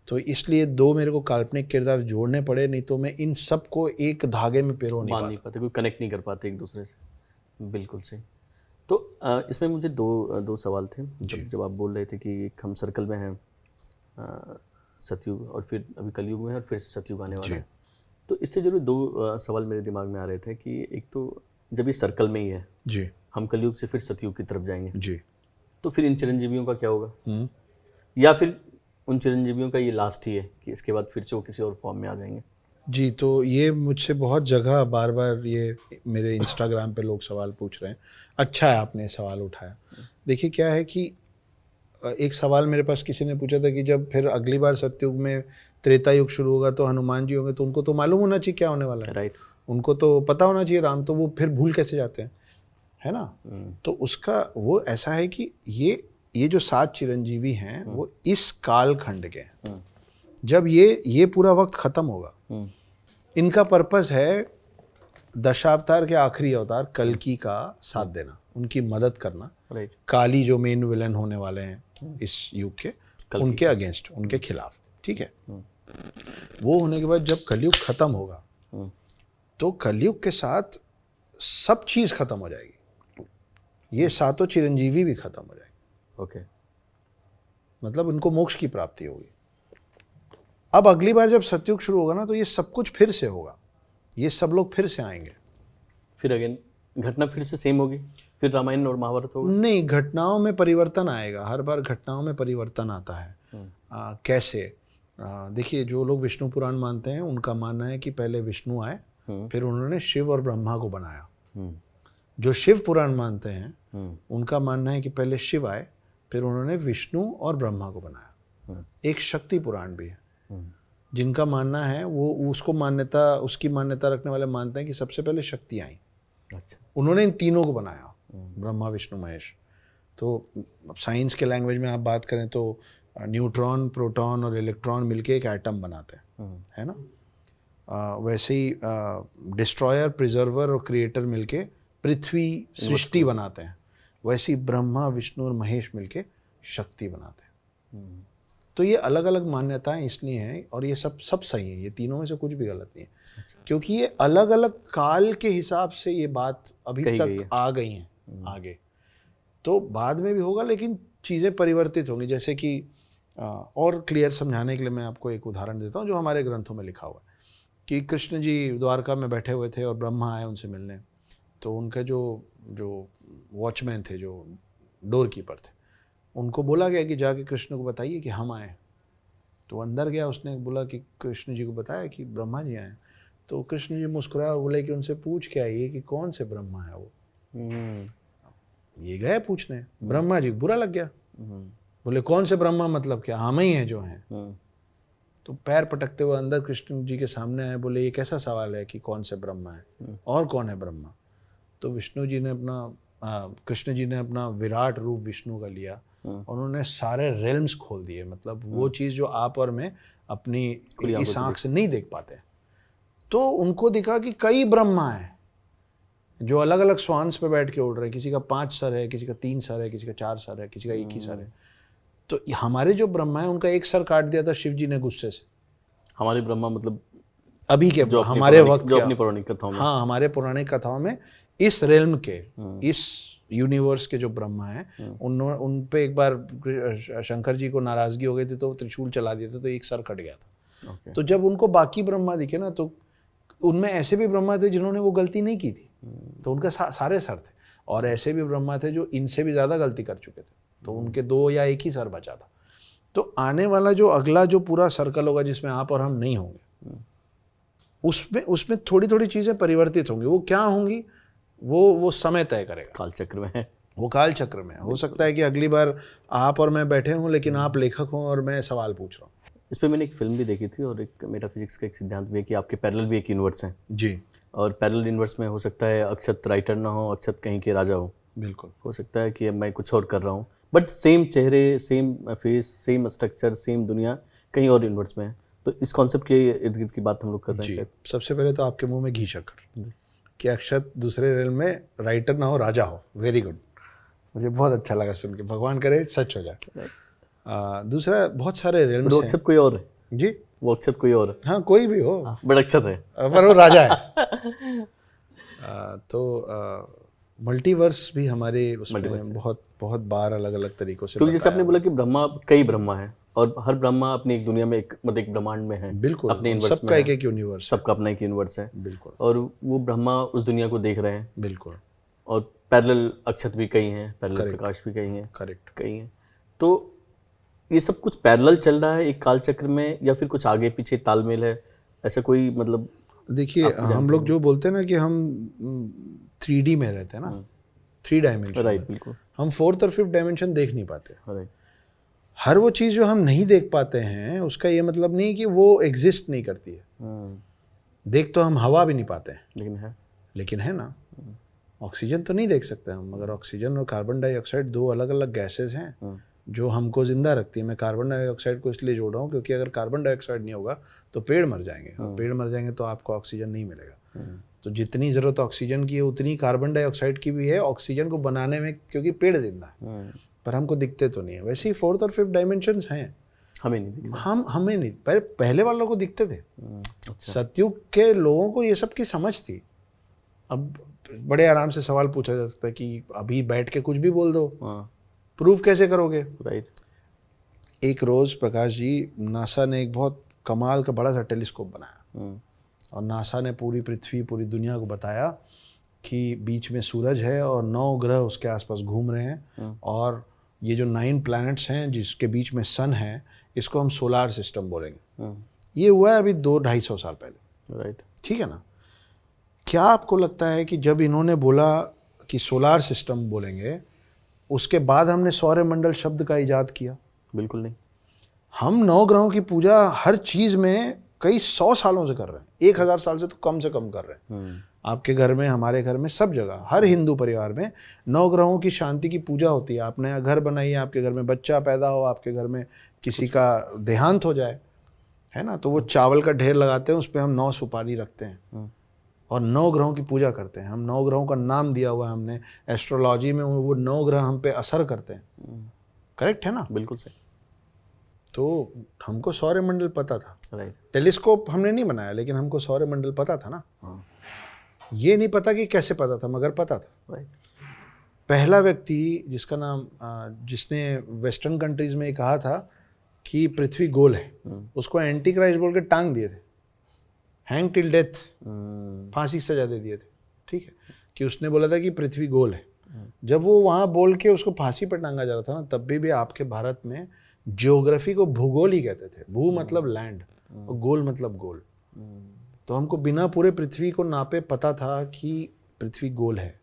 तो इसलिए 2 मेरे को काल्पनिक किरदार जोड़ने पड़े, नहीं तो मैं इन सबको एक धागे में पिरो नहीं बांध नहीं पाते, कोई कनेक्ट नहीं कर पाते एक दूसरे से। बिल्कुल सही। तो इसमें मुझे दो सवाल थे। जब आप बोल रहे थे कि एक हम सर्कल में हैं, सतयुग, और फिर अभी कलयुग में है और फिर से सतयुग आने वाला है, तो इससे जरूर 2 सवाल मेरे दिमाग में आ रहे थे कि एक तो जब ये सर्कल में ही है जी, हम कलयुग से फिर सतयुग की तरफ जाएंगे जी, तो फिर इन चिरंजीवियों का क्या होगा, या फिर उन चिरंजीवियों का ये लास्ट ही है कि इसके बाद फिर से वो किसी और फॉर्म में आ जाएंगे? जी, तो ये मुझसे बहुत जगह बार बार ये मेरे इंस्टाग्राम पे लोग सवाल पूछ रहे हैं। अच्छा है आपने सवाल उठाया। देखिए क्या है कि एक सवाल मेरे पास किसी ने पूछा था कि जब फिर अगली बार सतयुग में त्रेता युग शुरू होगा तो हनुमान जी होंगे, तो उनको तो मालूम होना चाहिए क्या होने वाला है, राइट। उनको तो पता होना चाहिए राम, तो वो फिर भूल कैसे जाते हैं, है ना। तो उसका वो ऐसा है कि ये जो 7 चिरंजीवी हैं वो इस कालखंड के हैं। जब ये पूरा वक्त खत्म होगा, इनका पर्पस है दशावतार के आखिरी अवतार कल्कि का साथ देना, उनकी मदद करना। राइट। काली जो मेन विलन होने वाले हैं इस युग के, उनके अगेंस्ट, उनके खिलाफ, ठीक है। वो होने के बाद जब कलयुग खत्म होगा तो कलयुग के साथ सब चीज खत्म हो जाएगी, ये 7 चिरंजीवी भी खत्म हो जाएंगे। ओके। मतलब उनको मोक्ष की प्राप्ति होगी। अब अगली बार जब सतयुग शुरू होगा ना तो ये सब कुछ फिर से होगा, ये सब लोग फिर से आएंगे। फिर अगेन घटना फिर से सेम होगी, फिर रामायण और महाभारत होगा? नहीं, घटनाओं में परिवर्तन आएगा, हर बार घटनाओं में परिवर्तन आता है। कैसे? देखिए, जो लोग विष्णु पुराण मानते हैं उनका मानना है कि पहले विष्णु आए, फिर उन्होंने शिव और ब्रह्मा को बनाया। जो शिव पुराण मानते हैं उनका मानना है कि पहले शिव आए, फिर उन्होंने विष्णु और ब्रह्मा को बनाया। एक शक्ति पुराण भी है जिनका मानना है, वो उसकी मान्यता रखने वाले मानते हैं कि सबसे पहले शक्ति आई। अच्छा। उन्होंने इन तीनों को बनाया, ब्रह्मा विष्णु महेश। तो साइंस के लैंग्वेज में आप बात करें तो न्यूट्रॉन, प्रोटॉन और इलेक्ट्रॉन मिलके एक एटम बनाते हैं, है ना। वैसे ही डिस्ट्रॉयर, प्रिजर्वर और क्रिएटर मिलके पृथ्वी सृष्टि बनाते हैं। वैसे ही ब्रह्मा, विष्णु और महेश मिलके शक्ति बनाते हैं। तो ये अलग अलग मान्यताएं इसलिए हैं, और ये सब सही है, ये तीनों में से कुछ भी गलत नहीं है। क्योंकि ये अलग अलग काल के हिसाब से ये बात अभी तक आ गई हैं आगे। तो बाद में भी होगा, लेकिन चीज़ें परिवर्तित होंगी। जैसे कि और क्लियर समझाने के लिए मैं आपको एक उदाहरण देता हूँ जो हमारे ग्रंथों में लिखा हुआ है कि कृष्ण जी द्वारका में बैठे हुए थे और ब्रह्मा आए उनसे मिलने। तो उनके जो वॉचमैन थे, जो डोर कीपर थे, उनको बोला गया कि जाके कृष्ण को बताइए कि हम आए। तो अंदर गया, उसने बोला कि कृष्ण जी को बताया कि ब्रह्मा जी आए। तो कृष्ण जी मुस्कुराए और बोले कि उनसे पूछ के आइए कि कौन से ब्रह्मा है वो। ये गए पूछने, ब्रह्मा जी बुरा लग गया, बोले कौन से ब्रह्मा, मतलब क्या, हम ही हैं जो हैं। तो पैर पटकते हुए अंदर कृष्ण जी के सामने आए, बोले ये कैसा सवाल है कि कौन से ब्रह्मा है, और कौन है ब्रह्मा। तो कृष्ण जी ने अपना विराट रूप विष्णु का लिया, उन्होंने सारे रेल्म्स खोल दिए। मतलब वो चीज़ जो आप और मैं अपनी इस आँख से नहीं देख पाते। तो उनको दिखा कि कई ब्रह्मा हैं जो अलग अलग स्वांस पे बैठ के उड़ रहे हैं। किसी का 5 सर है, किसी का 3 सर है, किसी का 4 सर है, किसी का 1 ही सर है। तो हमारे जो ब्रह्मा है उनका 1 सर काट दिया था शिव जी ने गुस्से से। हमारे ब्रह्मा मतलब अभी के हमारे वक्त जो अपनी पौराणिक कथाओं में, हाँ, हमारे पौराणिक कथाओं में इस रेल्म के, इस यूनिवर्स के जो ब्रह्मा हैं, उन पे एक बार शंकर जी को नाराजगी हो गई थी तो त्रिशूल चला दिया था, तो 1 सर कट गया था। तो जब उनको बाकी ब्रह्मा दिखे ना, तो उनमें ऐसे भी ब्रह्मा थे जिन्होंने वो गलती नहीं की थी, तो उनका सारे सर थे। और ऐसे भी ब्रह्मा थे जो इनसे भी ज़्यादा गलती कर चुके थे, तो उनके 2 या 1 ही सर बचा था। तो आने वाला जो अगला जो पूरा सर्कल होगा जिसमें आप और हम नहीं होंगे, उसमें थोड़ी थोड़ी चीज़ें परिवर्तित होंगी। वो क्या होंगी वो समय तय करेगा। काल चक्र में है वो, काल चक्र में हो सकता है कि अगली बार आप और मैं बैठे हों, लेकिन आप लेखक हों और मैं सवाल पूछ रहा हूँ। इस पे मैंने एक फिल्म भी देखी थी और एक मेटाफिजिक्स का एक सिद्धांत भी है कि आपके पैरेलल भी एक यूनिवर्स हैं जी और पैरेलल यूनिवर्स में हो सकता है अक्षत राइटर ना हो, अक्षत कहीं के राजा बिल्कुल। हो सकता है कि मैं कुछ और कर रहा हूँ, बट सेम चेहरे, same face, same structure, same दुनिया कहीं और यूनिवर्स में है। तो इस कॉन्सेप्ट के इर्द गिर्द की बात हम लोग कर रहे हैं जी शायद। सबसे पहले तो आपके मुंह में घी शक्कर कि अक्षत दूसरे रेल में राइटर ना हो, राजा हो। वेरी गुड, मुझे बहुत अच्छा लगा सुन के। भगवान करे सच हो जाए। दूसरा, बहुत सारे रेल्स वो हैं अक्षत कोई और है, जी। वो अक्षत कोई और है, हाँ कोई भी हो, बट अक्षत है। पर वो राजा है। तो मल्टीवर्स भी हमारे उसमें बहुत बहुत बार अलग अलग तरीकों से क्योंकि जैसे बताया। आपने बोला कि ब्रह्मा, कई ब्रह्मा है और हर ब्रह्मा अपनी एक दुनिया में, एक मतलब एक ब्रह्मांड में है, बिल्कुल, अपने उन यूनिवर्स में सबका है, एक एक यूनिवर्स है। सबका अपना एक यूनिवर्स है बिल्कुल और वो ब्रह्मा उस दुनिया को देख रहे हैं बिल्कुल और पैरेलल अक्षत भी कई हैं, पैरेलल Correct. प्रकाश भी कई हैं, करेक्ट। कई हैं। तो ये सब कुछ पैरेलल चल रहा है एक काल चक्र में या फिर कुछ आगे पीछे तालमेल है, ऐसा कोई मतलब? देखिए हम लोग जो बोलते हैं ना कि हम 3D में रहते हैं ना, 3 डायमेंशन। राइट, बिल्कुल हम 4th और 5th डायमेंशन देख नहीं पाते। राइट। हर वो चीज़ जो हम नहीं देख पाते हैं उसका ये मतलब नहीं कि वो एग्जिस्ट नहीं करती है। देख तो हम हवा भी नहीं पाते हैं, लेकिन है ना। ऑक्सीजन तो नहीं देख सकते हम, मगर ऑक्सीजन और कार्बन डाइऑक्साइड 2 अलग अलग गैसेज हैं जो हमको जिंदा रखती है। मैं कार्बन डाइऑक्साइड को इसलिए जोड़ रहा हूँ क्योंकि अगर कार्बन डाइऑक्साइड नहीं होगा तो पेड़ मर जाएंगे, और पेड़ मर जाएंगे तो आपको ऑक्सीजन नहीं मिलेगा। तो जितनी ज़रूरत ऑक्सीजन की है उतनी कार्बन डाइऑक्साइड की भी है ऑक्सीजन को बनाने में, क्योंकि पेड़ जिंदा है, पर हमको दिखते तो नहीं है। वैसे ही 4th और 5th डायमेंशंस हैं, हमें नहीं दिखता। हमें नहीं, पहले वालों को दिखते थे। अच्छा। सतयुग के लोगों को ये सब की समझ थी। अब बड़े आराम से सवाल पूछा जा सकता है कि अभी बैठ के कुछ भी बोल दो, प्रूफ कैसे करोगे? राइट। एक रोज प्रकाश जी, नासा ने एक बहुत कमाल का बड़ा सा टेलीस्कोप बनाया और नासा ने पूरी पृथ्वी, पूरी दुनिया को बताया कि बीच में सूरज है और 9 ग्रह उसके आसपास घूम रहे हैं, और ये जो 9 प्लैनेट्स हैं जिसके बीच में सन है, इसको हम सोलार सिस्टम बोलेंगे। ये हुआ है अभी 200-250 साल पहले। राइट। ठीक है ना। क्या आपको लगता है कि जब इन्होंने बोला कि सोलार सिस्टम बोलेंगे, उसके बाद हमने सौरमंडल शब्द का इजाद किया? बिल्कुल नहीं। हम 9 ग्रहों की पूजा हर चीज में कई 100 सालों से कर रहे हैं, 1000 साल से तो कम कर रहे हैं। आपके घर में, हमारे घर में, सब जगह, हर हिंदू परिवार में 9 ग्रहों की शांति की पूजा होती है। आप नया घर बनाइए, आपके घर में बच्चा पैदा हो, आपके घर में किसी का देहांत हो जाए, है ना, तो वो चावल का ढेर लगाते हैं, उस पर हम 9 सुपारी रखते हैं और 9 ग्रहों की पूजा करते हैं। हम 9 ग्रहों का नाम दिया हुआ है हमने एस्ट्रोलॉजी में, वो 9 ग्रह हम पे असर करते हैं। करेक्ट है ना? बिल्कुल सही। तो हमको सौरमंडल पता था। राइट। टेलीस्कोप हमने नहीं बनाया, लेकिन हमको सौरमंडल पता था ना। ये नहीं पता कि कैसे पता था, मगर पता था। राइट। पहला व्यक्ति जिसका नाम, जिसने वेस्टर्न कंट्रीज में कहा था कि पृथ्वी गोल है, उसको एंटी क्राइस्ट बोल के टांग दिए थे, हैंग टिल डेथ, फांसी की सजा दे दिए थे। ठीक है, कि उसने बोला था कि पृथ्वी गोल है। जब वो वहाँ बोल के उसको फांसी पर टांगा जा रहा था ना, तब भी आपके भारत में ज्योग्राफी को भूगोल ही कहते थे। भू मतलब लैंड और गोल मतलब गोल। तो हमको बिना पूरे पृथ्वी को नापे पता था कि पृथ्वी गोल है।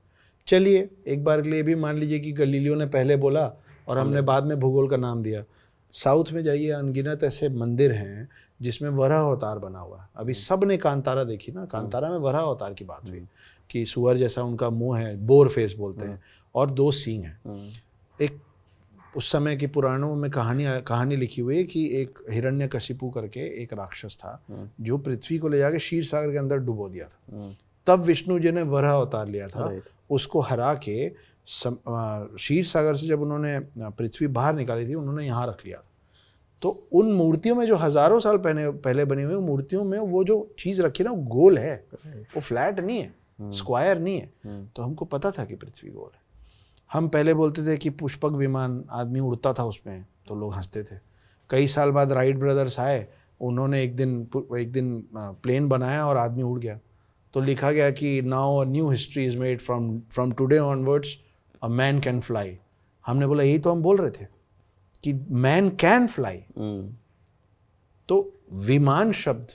चलिए एक बार के लिए भी मान लीजिए कि गलीलियो ने पहले बोला और हमने बाद में भूगोल का नाम दिया। साउथ में जाइए, अनगिनत ऐसे मंदिर हैं जिसमें वराह अवतार बना हुआ है। अभी सब ने कांतारा देखी ना, कांतारा में वराह अवतार की बात हुई कि सुअर जैसा उनका मुंह है, बोर फेस बोलते हैं, और 2 सींग हैं। एक उस समय की पुराणों में कहानी लिखी हुई है कि एक हिरण्यकशिपु करके एक राक्षस था जो पृथ्वी को ले जाके क्षीर सागर के अंदर डुबो दिया था। तब विष्णु जी ने वराह अवतार लिया था, उसको हरा के क्षीर सागर से जब उन्होंने पृथ्वी बाहर निकाली थी, उन्होंने यहाँ रख लिया था। तो उन मूर्तियों में जो हजारों साल पहले बनी हुई मूर्तियों में वो जो चीज़ रखी ना, वो गोल है, वो फ्लैट नहीं है, स्क्वायर नहीं है। तो हमको पता था कि पृथ्वी गोल है। हम पहले बोलते थे कि पुष्पक विमान, आदमी उड़ता था उसमें, तो लोग हंसते थे। कई साल बाद राइट ब्रदर्स आए, उन्होंने एक दिन प्लेन बनाया और आदमी उड़ गया। तो लिखा गया कि now a new history is made from today onwards a man can fly. हमने बोला यही तो हम बोल रहे थे कि मैन कैन फ्लाई। तो विमान शब्द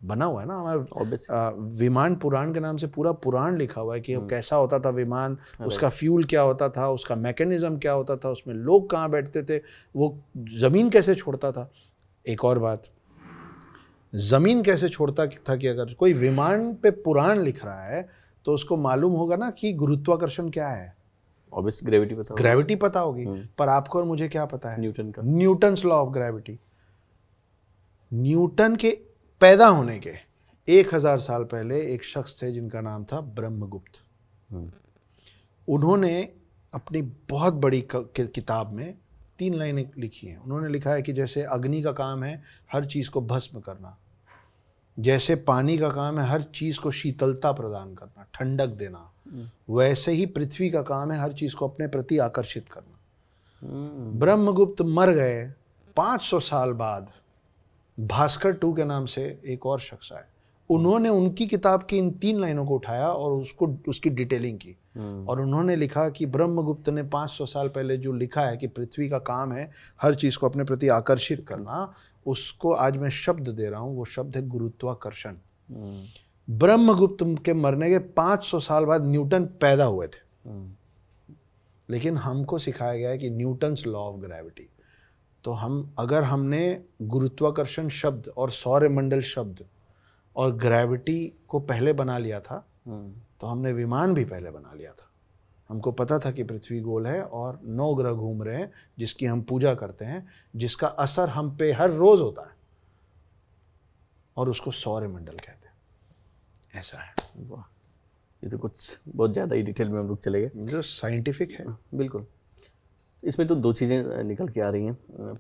बना हुआ है ना हमारा, विमान पुराण के नाम से पूरा पुराण लिखा हुआ है कि कैसा होता था विमान, उसका फ्यूल क्या होता था, उसका मैकेनिज्म क्या होता था, उसमें लोग कहाँ बैठते थे, वो जमीन कैसे छोड़ता था। एक और बात, जमीन कैसे छोड़ता था कि अगर कोई विमान पे पुराण लिख रहा है तो उसको मालूम होगा ना कि गुरुत्वाकर्षण क्या है, ऑब्वियस ग्रेविटी पता होगा, ग्रेविटी पता होगी। पर आपको और मुझे क्या पता है? न्यूटन का। Newton's law of gravity. Newton के पैदा होने के 1000 साल पहले एक शख्स थे जिनका नाम था ब्रह्मगुप्त। उन्होंने अपनी बहुत बड़ी किताब में 3 लाइनें लिखी हैं। उन्होंने लिखा है कि जैसे अग्नि का काम है हर चीज़ को भस्म करना, जैसे पानी का काम है हर चीज़ को शीतलता प्रदान करना, ठंडक देना, वैसे ही पृथ्वी का काम है हर चीज़ को अपने प्रति आकर्षित करना। ब्रह्मगुप्त मर गए, 500 साल बाद भास्कर 2 के नाम से एक और शख्स आए। उन्होंने उनकी किताब की इन 3 लाइनों को उठाया और उसकी डिटेलिंग की और उन्होंने लिखा कि ब्रह्मगुप्त ने 500 साल पहले जो लिखा है कि पृथ्वी का काम है हर चीज़ को अपने प्रति आकर्षित करना, उसको आज मैं शब्द दे रहा हूँ। वो शब्द है गुरुत्वाकर्षण। ब्रह्मगुप्त के मरने के 500 साल बाद न्यूटन पैदा हुए थे, लेकिन हमको सिखाया गया है कि न्यूटन्स लॉ ऑफ ग्रेविटी। तो अगर हमने गुरुत्वाकर्षण शब्द और सौरमंडल शब्द और ग्रेविटी को पहले बना लिया था तो हमने विमान भी पहले बना लिया था। हमको पता था कि पृथ्वी गोल है और 9 ग्रह घूम रहे हैं जिसकी हम पूजा करते हैं, जिसका असर हम पे हर रोज होता है और उसको सौरमंडल कहते हैं। ऐसा है। वाह, ये तो कुछ बहुत ज़्यादा ही डिटेल में हम लोग चले गए, जो साइंटिफिक है। बिल्कुल। इसमें तो 2 चीज़ें निकल के आ रही हैं।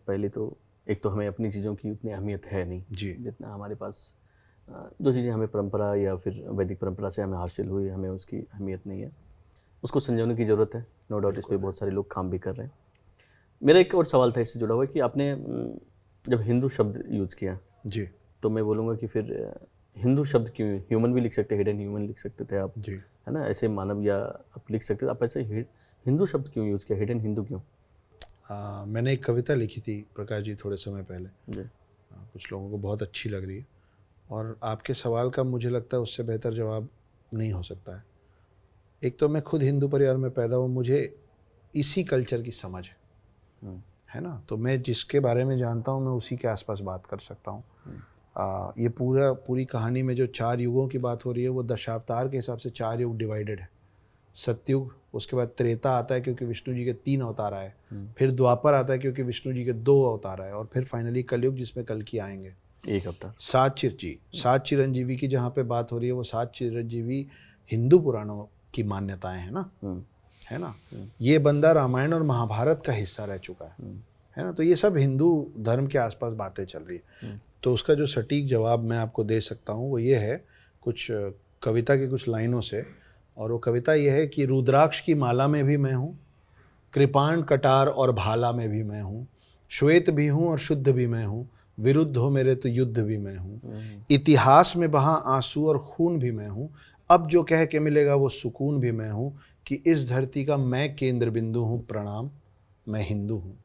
पहले तो एक तो हमें अपनी चीज़ों की उतनी अहमियत है नहीं जी। जितना हमारे पास जो चीज़ें हमें परंपरा या फिर वैदिक परंपरा से हमें हासिल हुई, हमें उसकी अहमियत नहीं है, उसको संजोने की ज़रूरत है। नो डाउट इस पर बहुत सारे लोग काम भी कर रहे हैं। मेरा एक और सवाल था इससे जुड़ा हुआ कि आपने जब हिंदू शब्द यूज़ किया जी तो मैं बोलूँगा कि फिर हिंदू शब्द क्यों, ह्यूमन भी लिख सकते, हिडन ह्यूमन लिख सकते थे आप, जी। है ना, ऐसे मानव या आप लिख सकते थे, आप ऐसे हिंदू शब्द क्यों यूज़ किया, हिडन हिंदू क्यों? मैंने एक कविता लिखी थी प्रकाश जी थोड़े समय पहले, जी। कुछ लोगों को बहुत अच्छी लग रही है और आपके सवाल का मुझे लगता है उससे बेहतर जवाब नहीं हो सकता है। एक तो मैं खुद हिंदू परिवार में पैदा हूँ, मुझे इसी कल्चर की समझ है ना, तो मैं जिसके बारे में जानता हूँ मैं उसी के आसपास बात कर सकता हूँ। ये पूरी कहानी में जो 4 युगों की बात हो रही है वो दशावतार के हिसाब से 4 युग डिवाइडेड है। सतयुग, उसके बाद त्रेता आता है क्योंकि विष्णु जी के 3 अवतार आए, फिर द्वापर आता है क्योंकि विष्णु जी के 2 अवतार आए और फिर फाइनली कलयुग जिसमें कल्कि आएंगे 1 अवतार। 7 चिरंजीवी की जहाँ पे बात हो रही है वो 7 चिरंजीवी हिंदू पुराणों की मान्यताएं हैं ना, है ना। ये बंदा रामायण और महाभारत का हिस्सा रह चुका है ना, तो ये सब हिंदू धर्म के आसपास बातें चल रही है। तो उसका जो सटीक जवाब मैं आपको दे सकता हूँ वो ये है कुछ कविता की कुछ लाइनों से, और वो कविता ये है कि रुद्राक्ष की माला में भी मैं हूँ, कृपाण कटार और भाला में भी मैं हूँ, श्वेत भी हूँ और शुद्ध भी मैं हूँ, विरुद्ध हो मेरे तो युद्ध भी मैं हूँ, इतिहास में बहा आंसू और खून भी मैं हूँ, अब जो कह के मिलेगा वो सुकून भी मैं हूँ, कि इस धरती का मैं केंद्र बिंदु हूँ, प्रणाम मैं हिंदू हूँ।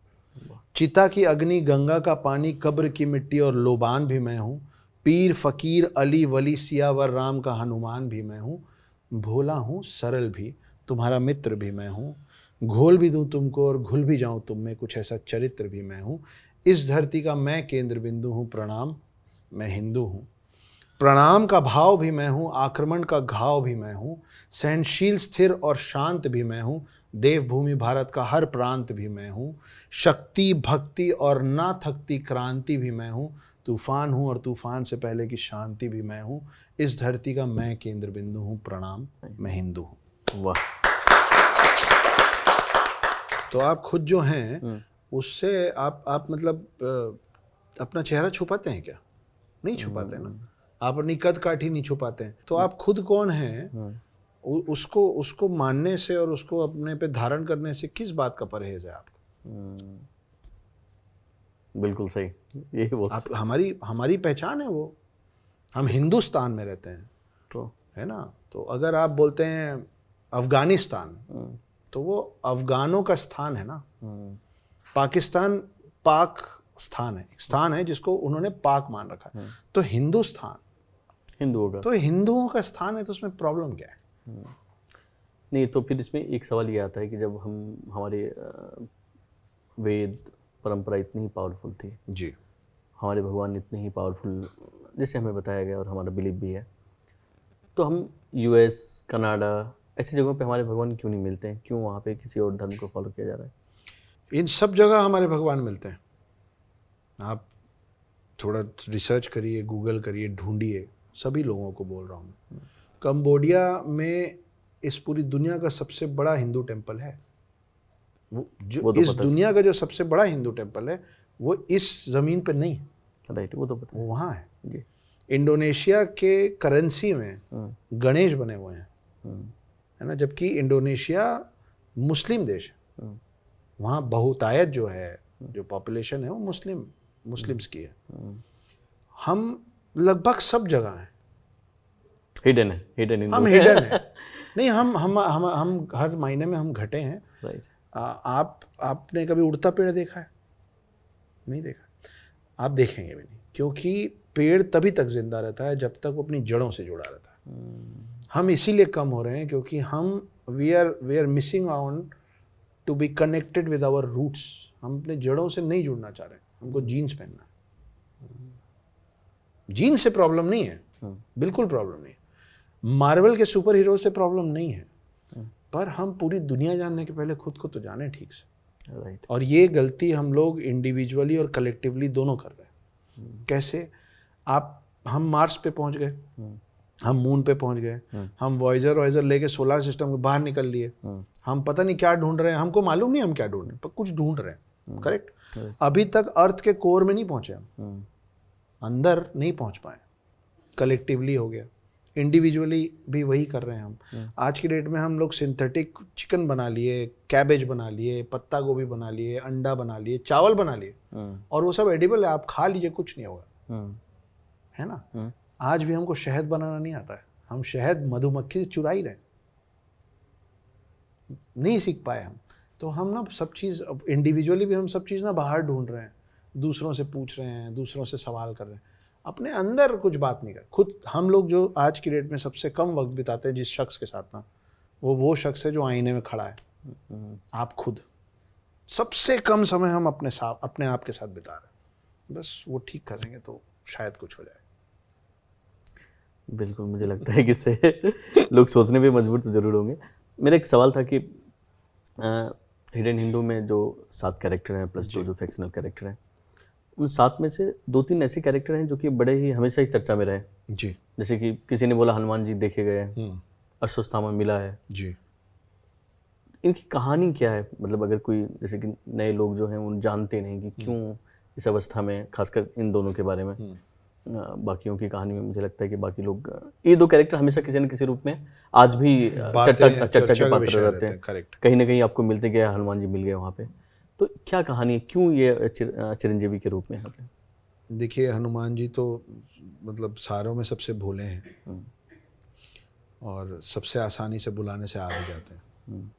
चिता की अग्नि, गंगा का पानी, कब्र की मिट्टी और लोबान भी मैं हूँ, पीर फकीर अली वली सियावर राम का हनुमान भी मैं हूँ, भोला हूँ सरल भी तुम्हारा मित्र भी मैं हूँ, घोल भी दूं तुमको और घुल भी जाऊं तुम में, कुछ ऐसा चरित्र भी मैं हूँ, इस धरती का मैं केंद्र बिंदु हूँ, प्रणाम मैं हिंदू हूँ। प्रणाम का भाव भी मैं हूँ, आक्रमण का घाव भी मैं हूँ, सहनशील स्थिर और शांत भी मैं हूँ, देवभूमि भारत का हर प्रांत भी मैं हूँ, शक्ति भक्ति और ना थकती क्रांति भी मैं हूँ, तूफान हूँ और तूफान से पहले की शांति भी मैं हूँ, इस धरती का मैं केंद्र बिंदु हूँ, प्रणाम मैं हिंदू हूँ। वाह। तो आप खुद जो हैं उससे आप मतलब अपना चेहरा छुपाते हैं क्या? नहीं छुपाते ना। आप अपनी कद काठी नहीं छुपाते हैं, तो आप खुद कौन हैं उसको मानने से और उसको अपने पे धारण करने से किस बात का परहेज है आपका? बिल्कुल सही, ये बहुत आप हमारी पहचान है वो, हम हिंदुस्तान में रहते हैं, तो है ना। तो अगर आप बोलते हैं अफगानिस्तान तो वो अफगानों का स्थान है ना। पाकिस्तान पाक स्थान है, एक स्थान है जिसको उन्होंने पाक मान रखा है। तो हिंदुस्तान हिंदुओं का, तो हिंदुओं का स्थान है, तो उसमें प्रॉब्लम क्या है? नहीं तो फिर इसमें एक सवाल ये आता है कि जब हमारे वेद परंपरा इतनी ही पावरफुल थी, जी, हमारे भगवान इतने ही पावरफुल जैसे हमें बताया गया और हमारा बिलीव भी है, तो हम यूएस, कनाडा ऐसी जगहों पे हमारे भगवान क्यों नहीं मिलते हैं? क्यों वहाँ पे किसी और धर्म को फॉलो किया जा रहा है? इन सब जगह हमारे भगवान मिलते हैं। आप थोड़ा रिसर्च करिए, गूगल करिए, ढूंढिए, सभी लोगों को बोल रहा हूँ मैं। कंबोडिया में इस पूरी दुनिया का सबसे बड़ा हिंदू टेम्पल है। वो जो तो इस पता दुनिया का जो सबसे बड़ा हिंदू टेम्पल है वो इस ज़मीन पे नहीं है, राइट, वो तो पता वो है वहाँ है। जी। इंडोनेशिया के करेंसी में गणेश बने हुए हैं, है ना, जबकि इंडोनेशिया मुस्लिम देश है। वहाँ बहुतायत जो है, जो पॉपुलेशन है वो मुस्लिम्स की है। हम लगभग सब जगह हैं, हिडन है, हिडन हिंदू हम हिडन है। नहीं, हम हर महीने में हम घटे हैं। राइट। आपने कभी उड़ता पेड़ देखा है? नहीं देखा, आप देखेंगे भी नहीं, क्योंकि पेड़ तभी तक जिंदा रहता है जब तक वो अपनी जड़ों से जुड़ा रहता है। हम इसीलिए कम हो रहे हैं क्योंकि हम we are missing on to be connected with our roots. हम अपने जड़ों से नहीं जुड़ना चाह रहे हैं, हमको जीन्स पहनना है। जीन्स से प्रॉब्लम नहीं है, बिल्कुल प्रॉब्लम नहीं है। मार्वल के सुपर हीरो से प्रॉब्लम नहीं है, पर हम पूरी दुनिया जानने के पहले खुद को तो जाने ठीक से। राइट। और ये गलती हम लोग इंडिविजुअली और कलेक्टिवली दोनों कर रहे हैं। कैसे? हम मार्स पे पहुंच गए, हम मून पे पहुंच गए, हम वॉयजर लेके सोलर सिस्टम के बाहर निकल लिए, हम पता नहीं क्या ढूंढ रहे हैं, हमको मालूम नहीं हम क्या ढूंढ रहे हैं, पर कुछ ढूंढ रहे हैं। करेक्ट। अभी तक अर्थ के कोर में नहीं पहुंचे हम, अंदर नहीं पहुंच पाए। कलेक्टिवली हो गया, इंडिविजुअली भी वही कर रहे हैं हम। आज की डेट में हम लोग सिंथेटिक चिकन बना लिए, कैबेज बना लिए, पत्ता गोभी बना लिए, अंडा बना लिए, चावल बना लिए, और वो सब एडिबल है, आप खा लीजिए, कुछ नहीं होगा, है ना। आज भी हमको शहद बनाना नहीं आता है, हम शहद मधुमक्खी से चुरा ही रहे, नहीं सीख पाए हम। तो हम ना सब चीज़ इंडिविजुअली भी हम सब चीज़ ना बाहर ढूंढ रहे हैं, दूसरों से पूछ रहे हैं, दूसरों से सवाल कर रहे हैं, अपने अंदर कुछ बात नहीं कर। खुद हम लोग जो आज की डेट में सबसे कम वक्त बिताते हैं जिस शख्स के साथ ना, वो शख्स है जो आईने में खड़ा है। आप खुद सबसे कम समय हम अपने आप के साथ बिता रहे हैं। बस वो ठीक करेंगे तो शायद कुछ हो जाए। बिल्कुल, मुझे लगता है कि इससे लोग सोचने पे मजबूर तो जरूर होंगे। मेरा एक सवाल था कि हिडन हिंदू में जो 7 कैरेक्टर हैं प्लस 2 जो फिक्शनल कैरेक्टर हैं, उन 7 में से 2-3 ऐसे कैरेक्टर हैं जो कि बड़े ही हमेशा ही चर्चा में रहे जी। जैसे कि किसी ने बोला हनुमान जी देखे गए हैं, अश्वत्थामा मिला है जी। इनकी कहानी क्या है? मतलब अगर कोई जैसे कि नए लोग जो हैं वो जानते नहीं कि क्यों इस अवस्था में, खासकर इन दोनों के बारे में, बाकियों की कहानी में मुझे लगता है कि बाकी लोग ये 2 कैरेक्टर हमेशा किसी न किसी रूप में आज भी चर्चा के पात्र रहते हैं। करेक्ट। कहीं ना कहीं आपको मिलते गए, हनुमान जी मिल गए वहाँ पे, तो क्या कहानी है, क्यों ये चिरंजीवी के रूप में यहाँ पे? देखिए, हनुमान जी तो मतलब सारों में सबसे भोले हैं और सबसे आसानी से बुलाने से आ भी जाते हैं।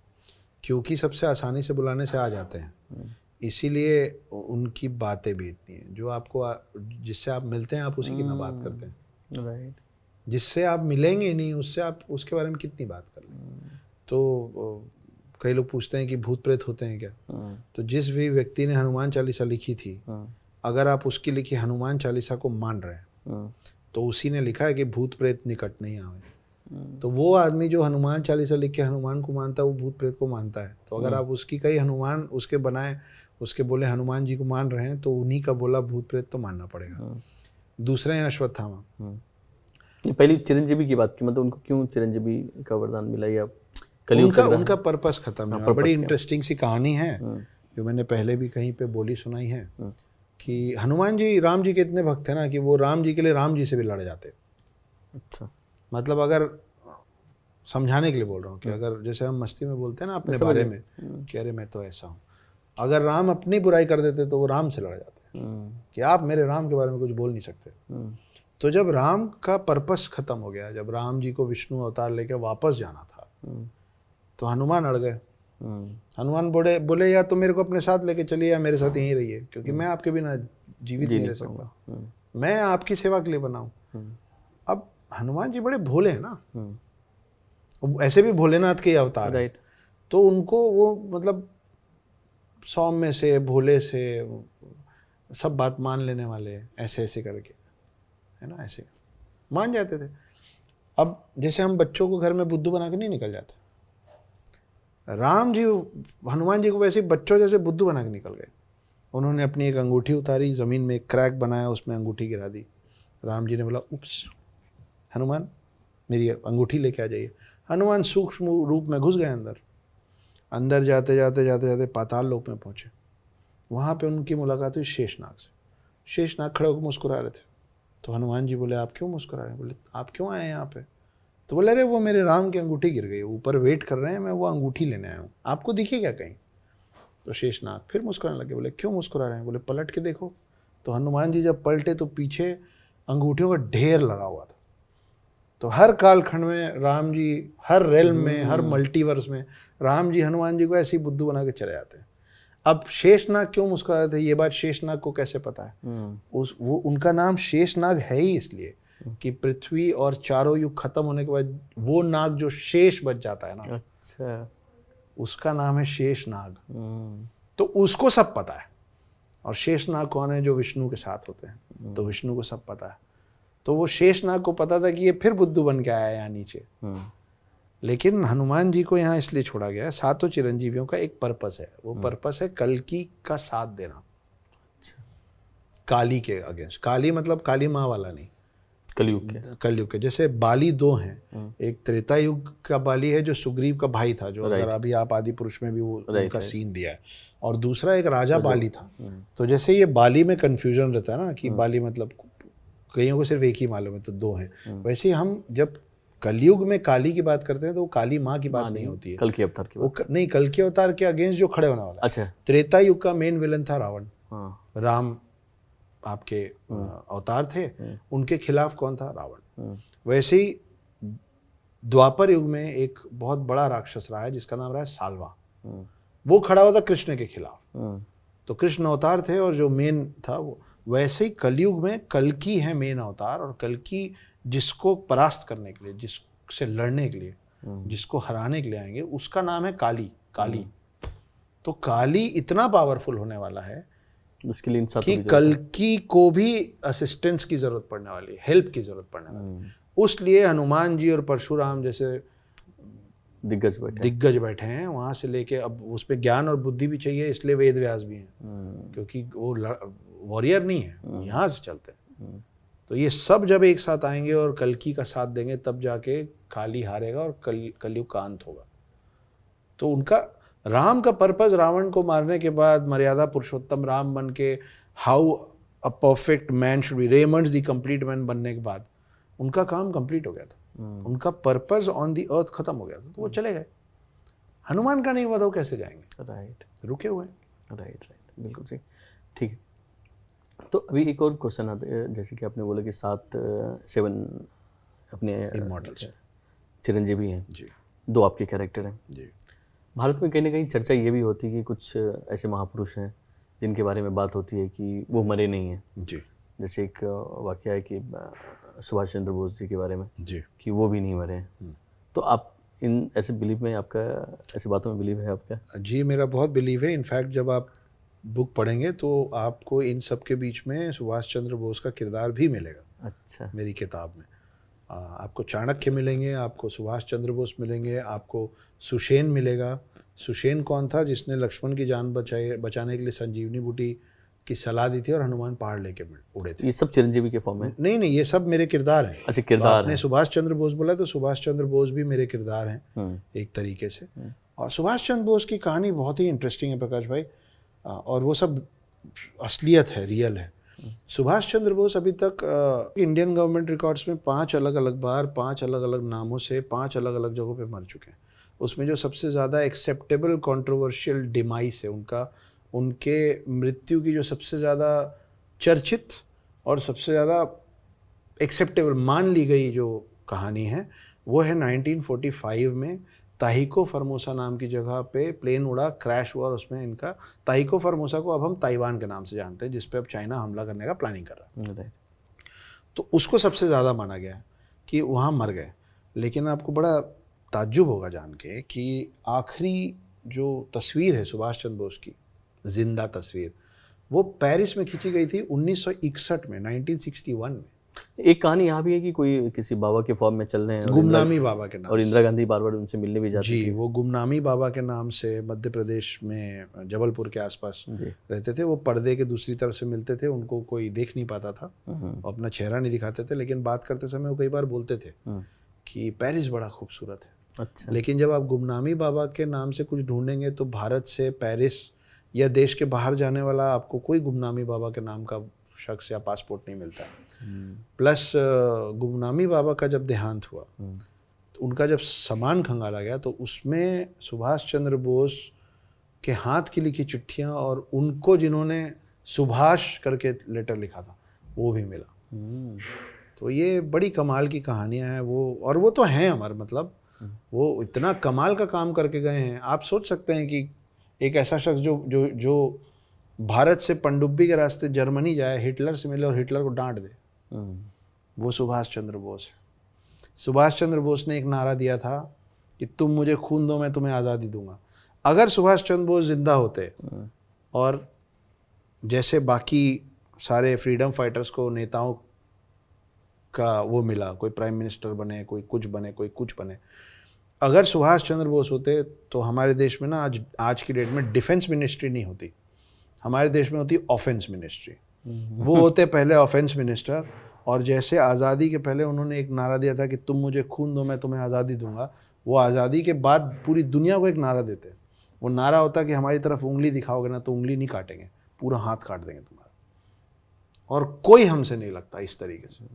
क्योंकि सबसे आसानी से बुलाने से आ जाते हैं, इसीलिए उनकी बातें भी इतनी हैं। जो आपको जिससे आप मिलते हैं आप उसी की ना बात करते हैं। राइट। जिससे आप मिलेंगे ही नहीं उससे आप उसके बारे में कितनी बात कर लेंगे। तो कई लोग पूछते हैं कि भूत प्रेत होते हैं क्या? तो जिस भी व्यक्ति ने हनुमान चालीसा लिखी थी, अगर आप उसकी लिखी हनुमान चालीसा को मान रहे हैं तो उसी ने लिखा है कि भूत प्रेत निकट नहीं आवे। तो वो आदमी जो हनुमान चालीसा लिख के हनुमान को मानता है वो भूत प्रेत को मानता है। तो अगर आप उसकी कई हनुमान उसके बनाए, उसके बोले हनुमान जी को मान रहे हैं, तो उन्हीं का बोला भूत प्रेत तो मानना पड़ेगा। दूसरे हैं अश्वत्थामा। पहली चिरंजीवी की बात की, मतलब उनको क्यों चिरंजीवी का वरदान मिला या उनका पर्पस खत्म हुआ। बड़ी इंटरेस्टिंग सी कहानी है जो मैंने पहले भी कहीं पे बोली सुनाई है कि हनुमान जी राम जी के इतने भक्त थे ना कि वो राम जी के लिए राम जी से भी लड़ जाते। अच्छा। मतलब अगर समझाने के लिए बोल रहा हूँ कि अगर जैसे हम मस्ती में बोलते हैं ना अपने बारे में कि अरे मैं तो ऐसा हूँ, अगर राम अपनी बुराई कर देते तो वो राम से लड़ जाते कि आप मेरे राम के बारे में कुछ बोल नहीं सकते। तो जब राम का पर्पस खत्म हो गया, जब राम जी को विष्णु अवतार लेकर वापस जाना था, तो हनुमान अड़ गए। हनुमान बोले या तो मेरे को अपने साथ लेके चलिए या मेरे साथ यहीं रहिए, क्योंकि मैं आपके बिना जीवित नहीं रह सकता, मैं आपकी सेवा के लिए बनाऊं। अब हनुमान जी बड़े भोले हैं ना, ऐसे भी भोलेनाथ के अवतार हैं, तो उनको वो मतलब सौम्य से, भोले से, सब बात मान लेने वाले हैं, ऐसे ऐसे करके, है ना, ऐसे मान जाते थे। अब जैसे हम बच्चों को घर में बुद्धू बना के नहीं निकल जाते, राम जी हनुमान जी को वैसे ही बच्चों जैसे बुद्धू बना के निकल गए। उन्होंने अपनी एक अंगूठी उतारी, ज़मीन में एक क्रैक बनाया, उसमें अंगूठी गिरा दी। राम जी ने बोला उप्स, हनुमान मेरी अंगूठी लेके आ जाइए। हनुमान सूक्ष्म रूप में घुस गए अंदर। अंदर जाते जाते जाते जाते पाताल लोक में पहुँचे। वहाँ पे उनकी मुलाकात हुई शेषनाग से। शेषनाग खड़े होकर मुस्कुरा रहे थे। तो हनुमान जी बोले आप क्यों मुस्कुरा रहे हैं? बोले आप क्यों आए हैं यहाँ पे? तो बोले अरे वो मेरे राम की अंगूठी गिर गई, ऊपर वेट कर रहे हैं, मैं वो अंगूठी लेने आया हूँ, आपको दिखे क्या कहीं? तो शेषनाग फिर मुस्कुराने लगे। बोले क्यों मुस्कुरा रहे हैं? बोले पलट के देखो। तो हनुमान जी जब पलटे तो पीछे अंगूठियों का ढेर लगा हुआ था। तो हर कालखंड में राम जी, हर रेल में, हर मल्टीवर्स में राम जी हनुमान जी को ऐसे ही बुद्धू बना के चले जाते हैं। अब शेषनाग क्यों मुस्कुरा रहे थे, ये बात शेषनाग को कैसे पता है? वो उनका नाम शेषनाग है ही इसलिए कि पृथ्वी और चारों युग खत्म होने के बाद वो नाग जो शेष बच जाता है ना, अच्छा, उसका नाम है शेषनाग। तो उसको सब पता है। और शेषनाग कौन है? जो विष्णु के साथ होते हैं। तो विष्णु को सब पता है। तो वो शेषनाग को पता था कि ये फिर बुद्धू बन के आया है यहाँ नीचे। लेकिन हनुमान जी को यहाँ इसलिए छोड़ा गया है, सातों चिरंजीवियों का एक पर्पस है। वो पर्पस है कल्कि का साथ देना, काली के अगेंस्ट। काली मतलब काली माँ वाला नहीं, कलयुग के। जैसे बाली दो हैं, एक त्रेता युग का बाली है जो सुग्रीव का भाई था, जो अगर अभी आप आदि पुरुष में भी वो उनका सीन दिया है, और दूसरा एक राजा बाली था। तो जैसे ये बाली में कंफ्यूजन रहता है ना कि बाली मतलब कईयों को सिर्फ एक ही मालूम है, तो दो हैं। वैसे ही हम जब कलयुग में काली की बात करते हैं तो वो काली माँ की बात नहीं होती है, कल की अवतार की बात। नहीं, कल के अवतार के अगेंस्ट जो खड़े होने वाला है। अच्छा, त्रेता युग का मेन विलन था रावण। राम आपके अवतार थे, उनके खिलाफ कौन था? रावण। वैसे ही द्वापर युग में एक बहुत बड़ा राक्षस रहा है जिसका नाम रहा है साल्वा। वो खड़ा हुआ था कृष्ण के खिलाफ। तो कृष्ण अवतार थे और जो मेन था वो। वैसे ही कलयुग में कल्कि है मेन अवतार, और कल्कि जिसको परास्त करने के लिए, जिससे लड़ने के लिए, जिसको हराने के लिए आएंगे, उसका नाम है काली। तो काली इतना पावरफुल होने वाला है उसके लिए कि कल्कि को भी असिस्टेंस की जरूरत पड़ने वाली है, हेल्प की जरूरत पड़ने वाली है। उसलिए हनुमान जी और परशुराम जैसे दिग्गज बैठे हैं वहां से लेके, अब उसमें ज्ञान और बुद्धि भी चाहिए, इसलिए वेद व्यास भी हैं, क्योंकि वो वॉरियर नहीं है, यहाँ से चलते हैं। तो ये सब जब एक साथ आएंगे और कल्कि का साथ देंगे, तब जाके काली हारेगा और कलयुग का अंत होगा। तो उनका राम का पर्पस रावण को मारने के बाद मर्यादा पुरुषोत्तम राम बन के how a perfect man should be, Raymond's the complete man बनने के बाद उनका काम कंप्लीट हो गया था। उनका पर्पस ऑन दी अर्थ खत्म हो गया था, तो वो चले गए। हनुमान का नहीं हुआ था, वो कैसे जाएंगे? राइट, रुके हुए। राइट, बिल्कुल सही, ठीक है। तो अभी एक और क्वेश्चन आता है, जैसे कि आपने बोला कि 7 अपने इमॉर्टल्स चिरंजीवी हैं जी, 2 आपके कैरेक्टर हैं जी। भारत में कहीं ना कहीं चर्चा ये भी होती है कि कुछ ऐसे महापुरुष हैं जिनके बारे में बात होती है कि वो मरे नहीं हैं जी। जैसे एक वाकया है कि सुभाष चंद्र बोस जी के बारे में जी, कि वो भी नहीं मरे हैं। तो आप इन ऐसे बिलीव में, आपका ऐसी बातों में बिलीव है आपका? जी, मेरा बहुत बिलीव है। इनफैक्ट जब आप बुक पढ़ेंगे तो आपको इन सब के बीच में सुभाष चंद्र बोस का किरदार भी मिलेगा। अच्छा, मेरी किताब में आपको चाणक्य मिलेंगे, आपको सुभाष चंद्र बोस मिलेंगे, आपको सुषेण मिलेगा। सुषेण कौन था? जिसने लक्ष्मण की जान बचाने के लिए संजीवनी बूटी की सलाह दी थी और हनुमान पहाड़ लेके उड़े थे। ये सब चिरंजीवी के फॉर्म में? नहीं, ये सब मेरे किरदार हैं। अच्छा, किरदार आपने सुभाष चंद्र बोस बोला तो सुभाष चंद्र बोस भी मेरे किरदार हैं एक तरीके से। और सुभाष चंद्र बोस की कहानी बहुत ही इंटरेस्टिंग है प्रकाश भाई, और वो सब असलियत है, रियल है। सुभाष चंद्र बोस अभी तक इंडियन गवर्नमेंट रिकॉर्ड्स में 5 अलग अलग बार 5 अलग अलग नामों से 5 अलग अलग जगहों पे मर चुके हैं। उसमें जो सबसे ज़्यादा एक्सेप्टेबल कंट्रोवर्शियल डिमाइस है उनका, उनके मृत्यु की जो सबसे ज़्यादा चर्चित और सबसे ज़्यादा एक्सेप्टेबल मान ली गई जो कहानी है, वो है 1945 में ताहिको फॉर्मोसा नाम की जगह पे प्लेन उड़ा, क्रैश हुआ, और उसमें इनका ताहिको फॉर्मोसा को अब हम ताइवान के नाम से जानते हैं, जिस पे अब चाइना हमला करने का प्लानिंग कर रहा है। तो उसको सबसे ज़्यादा माना गया है कि वहाँ मर गए। लेकिन आपको बड़ा ताज्जुब होगा जान के कि आखिरी जो तस्वीर है सुभाष चंद्र बोस की, जिंदा तस्वीर, वो पेरिस में खींची गई थी 1961 में, 1961 में। एक कहानी यहाँ भी है कि कोई किसी बाबा के फॉर्म में चल रहे हैं और गुमनामी बाबा के नाम और इंदिरा गांधी बार बार उनसे मिलने भी जाती जी, थी। वो गुमनामी बाबा के नाम से मध्य प्रदेश में जबलपुर के आसपास रहते थे। वो पर्दे के दूसरी तरफ से मिलते थे, उनको कोई देख नहीं पाता था, अपना चेहरा नहीं दिखाते थे, लेकिन बात करते समय वो कई बार बोलते थे कि पेरिस बड़ा खूबसूरत है। अच्छा। लेकिन जब आप गुमनामी बाबा के नाम से कुछ ढूंढेंगे तो भारत से पेरिस या देश के बाहर जाने वाला आपको कोई गुमनामी बाबा के नाम का शख्स या पासपोर्ट नहीं मिलता। प्लस गुमनामी बाबा का जब देहांत हुआ तो उनका जब सामान खंगाला गया तो उसमें सुभाष चंद्र बोस के हाथ की लिखी चिट्ठियां और उनको जिन्होंने सुभाष करके लेटर लिखा था वो भी मिला। तो ये बड़ी कमाल की कहानियां हैं वो, और वो तो हैं अमर, मतलब वो इतना कमाल का काम करके गए हैं। आप सोच सकते हैं कि एक ऐसा शख्स जो भारत से पनडुब्बी के रास्ते जर्मनी जाए, हिटलर से मिले और हिटलर को डांट दे, वो सुभाष चंद्र बोस है। सुभाष चंद्र बोस ने एक नारा दिया था कि तुम मुझे खून दो मैं तुम्हें आज़ादी दूंगा। अगर सुभाष चंद्र बोस जिंदा होते और जैसे बाकी सारे फ्रीडम फाइटर्स को नेताओं का वो मिला, कोई प्राइम मिनिस्टर बने, कोई कुछ बने, कोई कुछ बने, अगर सुभाष चंद्र बोस होते तो हमारे देश में ना आज की डेट में डिफेंस मिनिस्ट्री नहीं होती, हमारे देश में होती ऑफेंस मिनिस्ट्री। वो होते पहले ऑफेंस मिनिस्टर, और जैसे आज़ादी के पहले उन्होंने एक नारा दिया था कि तुम मुझे खून दो मैं तुम्हें आज़ादी दूंगा, वो आज़ादी के बाद पूरी दुनिया को एक नारा देते। वो नारा होता कि हमारी तरफ उंगली दिखाओगे ना तो उंगली नहीं काटेंगे, पूरा हाथ काट देंगे तुम्हारा, और कोई हमसे नहीं लगता इस तरीके से।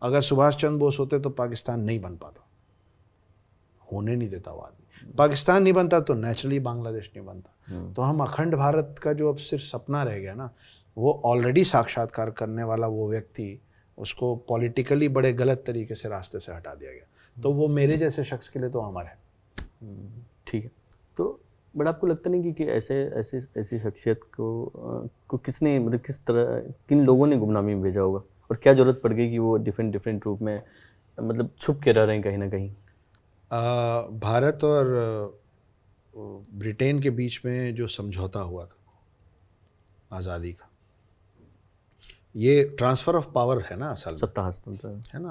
अगर सुभाष चंद्र बोस होते तो पाकिस्तान नहीं बन पाता, होने नहीं देता वो आदमी। पाकिस्तान नहीं बनता तो नेचुरली बांग्लादेश नहीं बनता। तो हम अखंड भारत का जो अब सिर्फ सपना रह गया ना, वो ऑलरेडी साक्षात्कार करने वाला वो व्यक्ति, उसको पॉलिटिकली बड़े गलत तरीके से रास्ते से हटा दिया गया। तो वो मेरे जैसे शख्स के लिए तो अमर है। ठीक है। तो बट आपको लगता नहीं कि ऐसी शख्सियत को किसने, मतलब किस तरह, किन लोगों ने गुमनामी में भेजा होगा, और क्या ज़रूरत पड़ गई कि वो डिफरेंट रूप में मतलब छुप के रह रहे हैं कहीं ना कहीं? भारत और ब्रिटेन के बीच में जो समझौता हुआ था आज़ादी का, ये ट्रांसफ़र ऑफ पावर है ना, असल सत्ता हस्तांतरण है ना।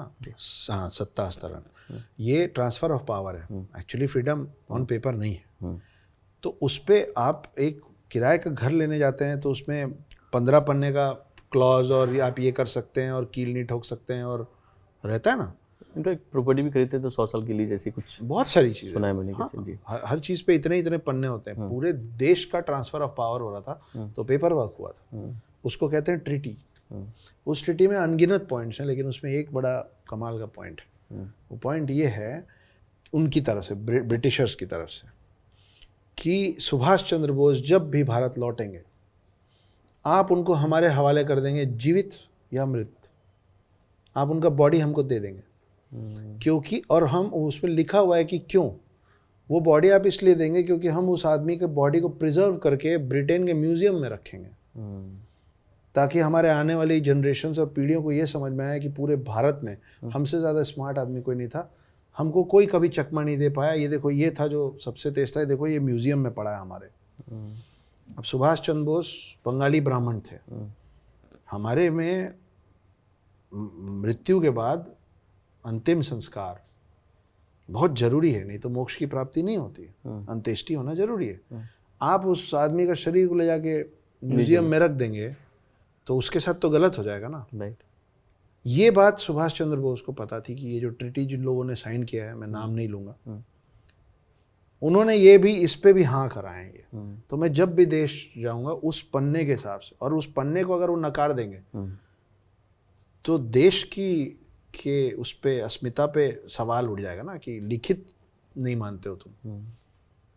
हाँ, सत्ता हस्तांतरण, ये ट्रांसफ़र ऑफ पावर है, एक्चुअली फ्रीडम ऑन पेपर नहीं है। तो उस पर आप एक किराए का घर लेने जाते हैं तो उसमें 15 पन्ने का क्लॉज, और आप ये कर सकते हैं और कील नहीं ठोक सकते हैं, और रहता है ना। इनफैक्ट प्रॉपर्टी भी खरीदते हैं तो 100 साल के लिए जैसी कुछ बहुत सारी चीज़ें सुना है मैंने। हाँ, जी। हर चीज़ पे इतने पन्ने होते हैं। पूरे देश का ट्रांसफ़र ऑफ पावर हो रहा था तो पेपर वर्क हुआ था, उसको कहते हैं ट्रीटी। उस ट्रीटी में अनगिनत पॉइंट्स हैं, लेकिन उसमें एक बड़ा कमाल का पॉइंट है। वो पॉइंट ये है उनकी तरफ से, ब्रिटिशर्स की तरफ से, कि सुभाष चंद्र बोस जब भी भारत लौटेंगे आप उनको हमारे हवाले कर देंगे, जीवित या मृत, आप उनका बॉडी हमको दे देंगे। क्योंकि, और हम उसमें लिखा हुआ है कि क्यों वो बॉडी आप इसलिए देंगे क्योंकि हम उस आदमी के बॉडी को प्रिजर्व करके ब्रिटेन के म्यूजियम में रखेंगे, ताकि हमारे आने वाली जनरेशन्स और पीढ़ियों को ये समझ में आए कि पूरे भारत में हमसे ज़्यादा स्मार्ट आदमी कोई नहीं था, हमको कोई कभी चकमा नहीं दे पाया। ये देखो, ये था जो सबसे तेज था, देखो ये म्यूजियम में पड़ा है हमारे। अब सुभाष चंद्र बोस बंगाली ब्राह्मण थे, हमारे में मृत्यु के बाद अंतिम संस्कार बहुत जरूरी है, नहीं तो मोक्ष की प्राप्ति नहीं होती, अंत्येष्टि होना जरूरी है। आप उस आदमी का शरीर को ले जाके म्यूजियम में रख देंगे तो उसके साथ तो गलत हो जाएगा ना। राइट। ये बात सुभाष चंद्र बोस को पता थी कि ये जो ट्रीटी जिन लोगों ने साइन किया है, मैं नाम नहीं लूंगा, उन्होंने ये भी, इस पे भी हाँ कराएंगे। तो मैं जब भी देश जाऊंगा उस पन्ने के हिसाब से, और उस पन्ने को अगर वो नकार देंगे तो देश के उस पे अस्मिता पे सवाल उठ जाएगा ना कि लिखित नहीं मानते हो तुम।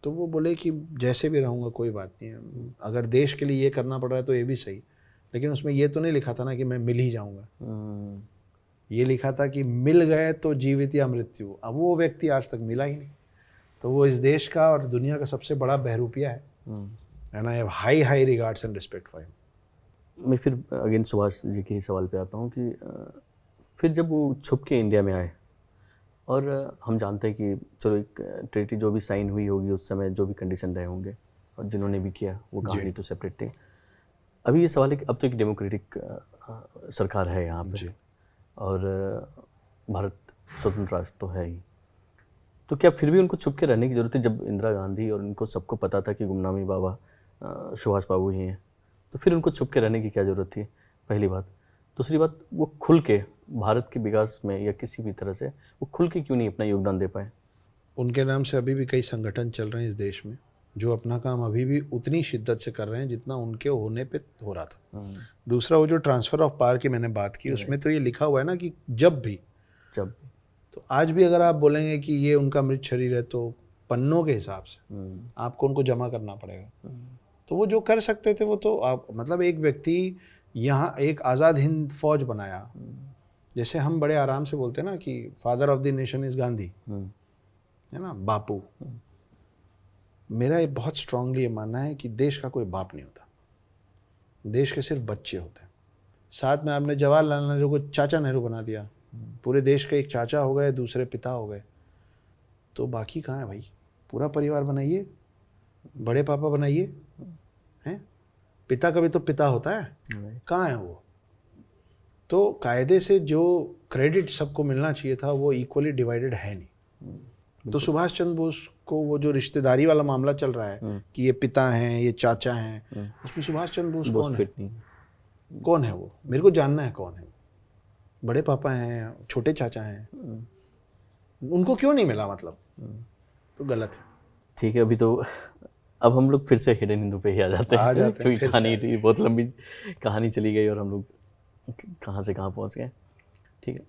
तो वो बोले कि जैसे भी रहूँगा कोई बात नहीं है, अगर देश के लिए ये करना पड़ रहा है तो ये भी सही, लेकिन उसमें ये तो नहीं लिखा था ना कि मैं मिल ही जाऊँगा। ये लिखा था कि मिल गए तो जीवित या मृत्यु। अब वो व्यक्ति आज तक मिला ही नहीं, तो वो इस देश का और दुनिया का सबसे बड़ा बहरूपिया है, and I have high regards and respect for him. मैं फिर अगेन सुभाष जी के सवाल पे आता हूँ कि फिर जब वो छुप के इंडिया में आए, और हम जानते हैं कि चलो एक ट्रीटी जो भी साइन हुई होगी उस समय जो भी कंडीशन रहे होंगे और जिन्होंने भी किया वो कहानी तो सेपरेट थी, अभी ये सवाल है कि अब तो एक डेमोक्रेटिक सरकार है यहाँ पे जी। और भारत स्वतंत्र राष्ट्र तो है ही, तो क्या फिर भी उनको छुप के रहने की ज़रूरत है? जब इंदिरा गांधी और इनको सबको पता था कि गुमनामी बाबा सुभाष बाबू ही हैं, तो फिर उनको छुप के रहने की क्या ज़रूरत थी? पहली बात। दूसरी बात, वो खुल के भारत के विकास में या किसी भी तरह से वो खुल के क्यों नहीं अपना योगदान दे पाए? उनके नाम से अभी भी कई संगठन चल रहे हैं इस देश में, जो अपना काम अभी भी उतनी शिद्दत से कर रहे हैं जितना उनके होने पे हो रहा था। दूसरा, वो जो ट्रांसफ़र ऑफ पावर की मैंने बात की, उसमें तो ये लिखा हुआ है ना कि जब भी, तो आज भी अगर आप बोलेंगे कि ये उनका मृत शरीर है, तो पन्नों के हिसाब से आपको उनको जमा करना पड़ेगा। तो वो जो कर सकते थे वो तो आप, मतलब एक व्यक्ति यहाँ एक आज़ाद हिंद फौज बनाया, जैसे हम बड़े आराम से बोलते हैं ना कि father of the nation is Gandhi, है ना, बापू। मेरा ये बहुत स्ट्रांगली ये मानना है कि देश का कोई बाप नहीं होता, देश के सिर्फ बच्चे होते हैं। साथ में आपने जवाहरलाल नेहरू को चाचा नेहरू बना दिया, पूरे देश के एक चाचा हो गए, दूसरे पिता हो गए, तो बाकी कहाँ है भाई? पूरा परिवार बनाइए, बड़े पापा बनाइए, हैं? पिता का भी तो पिता होता है, कहाँ है वो? तो कायदे से जो क्रेडिट सबको मिलना चाहिए था वो इक्वली डिवाइडेड है नहीं। तो सुभाष चंद्र बोस को वो जो रिश्तेदारी वाला मामला चल रहा है कि ये पिता हैं, ये चाचा हैं, उसमें सुभाष चंद्र बोस कौन है? कौन है वो? मेरे को जानना है कौन है। बड़े पापा हैं, छोटे चाचा हैं, उनको क्यों नहीं मिला? मतलब तो गलत है। ठीक है, अभी तो अब हम लोग फिर से हिडन हिंदू पे ही आ जाते हैं क्योंकि कहानी बहुत लंबी कहानी चली गई और हम लोग कहाँ से कहाँ पहुँच गए। ठीक है,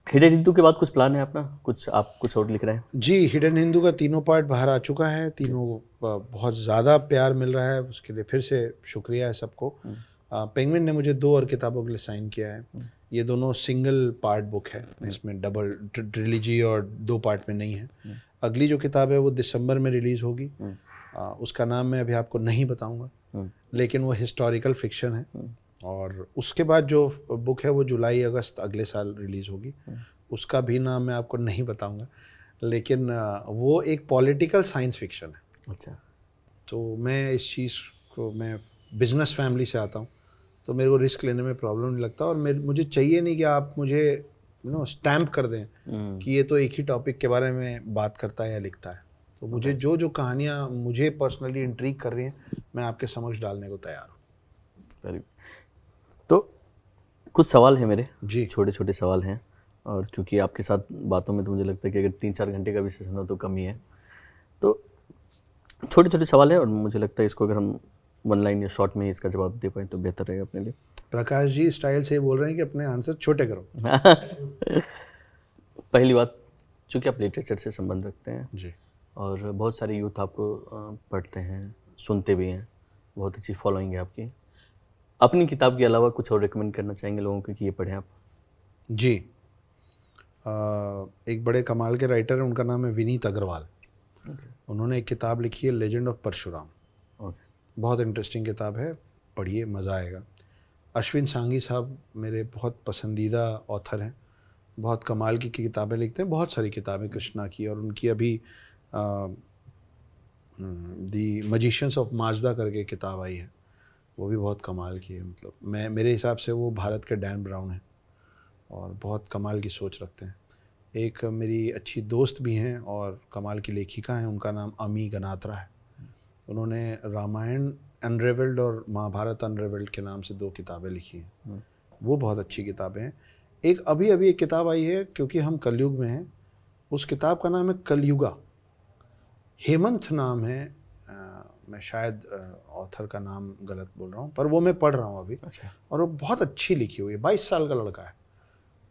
हिडन हिंदू के बाद कुछ प्लान है अपना? कुछ आप कुछ और लिख रहे हैं? जी, हिडन हिंदू का 3 पार्ट बाहर आ चुका है, तीनों बहुत ज़्यादा प्यार मिल रहा है, उसके लिए फिर से शुक्रिया है सबको। पेंगुइन ने मुझे 2 और किताबों के लिए साइन किया है। ये दोनों सिंगल पार्ट बुक है, इसमें डबल ट्रिलॉजी और 2 पार्ट में नहीं है। अगली जो किताब है वो दिसंबर में रिलीज़ होगी। उसका नाम मैं अभी आपको नहीं बताऊंगा, लेकिन वो हिस्टोरिकल फिक्शन है। और उसके बाद जो बुक है वो जुलाई अगस्त अगले साल रिलीज़ होगी, उसका भी नाम मैं आपको नहीं बताऊंगा, लेकिन वो एक पॉलिटिकल साइंस फिक्शन है। अच्छा। तो मैं इस चीज़ को, मैं बिजनेस फैमिली से आता हूँ, तो मेरे को रिस्क लेने में प्रॉब्लम नहीं लगता, और मुझे चाहिए नहीं कि आप मुझे स्टैम्प कर दें कि ये तो एक ही टॉपिक के बारे में बात करता है या लिखता है। तो मुझे जो कहानियाँ मुझे पर्सनली इंट्रीग कर रही हैं, मैं आपके समक्ष डालने को तैयार हूँ। तो कुछ सवाल हैं मेरे जी, छोटे छोटे सवाल हैं, और क्योंकि आपके साथ बातों में तो मुझे लगता है कि अगर 3-4 घंटे का भी सेशन हो तो कम ही है। तो छोटे छोटे सवाल हैं और मुझे लगता है इसको अगर हम 1 लाइन या शॉर्ट में ही इसका जवाब दे पाएँ तो बेहतर रहेगा अपने लिए। प्रकाश जी स्टाइल से बोल रहे हैं कि अपने आंसर छोटे करो। पहली बात, चूँकि आप लिटरेचर से संबंध रखते हैं जी, और बहुत सारे यूथ आपको पढ़ते हैं, सुनते भी हैं, बहुत अच्छी फॉलोइंग है आपकी, अपनी किताब के अलावा कुछ और रिकमेंड करना चाहेंगे लोगों को कि ये पढ़ें आप? जी, एक बड़े कमाल के राइटर हैं, उनका नाम है विनीत अग्रवाल। उन्होंने एक किताब लिखी है लेजेंड ऑफ परशुराम। बहुत इंटरेस्टिंग किताब है, पढ़िए, मज़ा आएगा। अश्विन सांघी साहब मेरे बहुत पसंदीदा ऑथर हैं, बहुत कमाल की किताबें लिखते हैं, बहुत सारी किताबें कृष्णा की, और उनकी अभी दी मजिशियंस ऑफ माजदा करके किताब आई है, वो भी बहुत कमाल की है। मतलब मेरे हिसाब से वो भारत के डैन ब्राउन हैं और बहुत कमाल की सोच रखते हैं। एक मेरी अच्छी दोस्त भी हैं और कमाल की लेखिका हैं, उनका नाम अमी गनात्रा है। उन्होंने रामायण अनरेवल्ड और महाभारत अनरेवल्ड के नाम से 2 किताबें लिखी हैं, वो बहुत अच्छी किताबें हैं। एक अभी एक किताब आई है, क्योंकि हम कलयुग में हैं, उस किताब का नाम है कलयुगा। हेमंत नाम है, मैं शायद ऑथर का नाम गलत बोल रहा हूँ, पर वो मैं पढ़ रहा हूँ अभी। अच्छा। और वो बहुत अच्छी लिखी हुई है, 22 साल का लड़का है,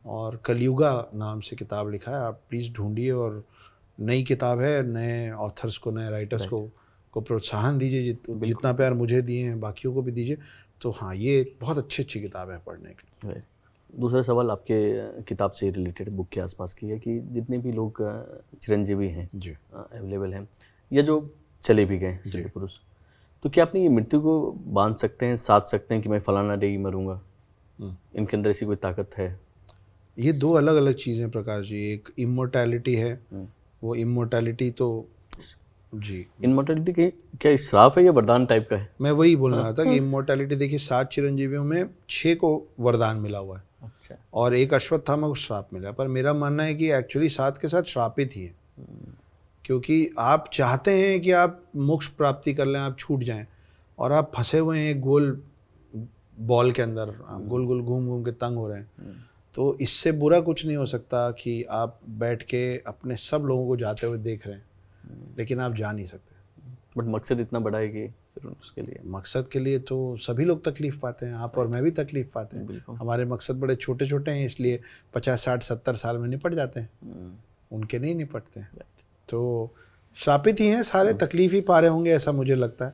और कलयुगा नाम से किताब लिखा है, आप प्लीज़ ढूंढिए। और नई किताब है, नए ऑथर्स को, नए राइटर्स को प्रोत्साहन दीजिए, जितना प्यार मुझे दिए हैं बाकियों को भी दीजिए। तो हाँ, ये बहुत अच्छी किताब है पढ़ने के लिए। दूसरा सवाल आपके किताब से रिलेटेड, बुक के आसपास की है कि जितने भी लोग चिरंजीवी हैं जी अवेलेबल हैं या जो चले भी गए सिद्ध पुरुष, तो क्या अपनी मृत्यु को बांध सकते हैं, साध सकते हैं कि मैं फलाना डे ही मरूंगा? इनके अंदर ऐसी कोई ताकत है? ये 2 अलग अलग चीज़ें प्रकाश जी। एक इमोर्टैलिटी है, वो इमोर्टैलिटी तो जी, इमॉर्टैलिटी की क्या श्राप है या वरदान टाइप का है? मैं वही बोल रहा था कि इमोर्टैलिटी देखिए 7 चिरंजीवियों में 6 को वरदान मिला हुआ है अच्छा। और एक अश्वत्थामा को श्राप मिला, पर मेरा मानना है कि एक्चुअली 7 के साथ श्रापित ही है, क्योंकि आप चाहते हैं कि आप मोक्ष प्राप्ति कर लें, आप छूट जाएं और आप फंसे हुए हैं एक गोल बॉल के अंदर, आप गोल गोल घूम घूम के तंग हो रहे हैं। तो इससे बुरा कुछ नहीं हो सकता कि आप बैठ के अपने सब लोगों को जाते हुए देख रहे हैं, लेकिन आप जा नहीं सकते। बट मकसद इतना बड़ा है कि फिर उसके लिए मकसद के लिए तो सभी लोग तकलीफ पाते हैं, आप और मैं भी तकलीफ पाते हैं। बिल्कुल। हमारे मकसद बड़े छोटे छोटे हैं, इसलिए 50 60 70 साल में निपट जाते हैं, उनके नहीं निपटते हैं। तो श्रापित ही हैं सारे, तकलीफ ही पा रहे होंगे ऐसा मुझे लगता है।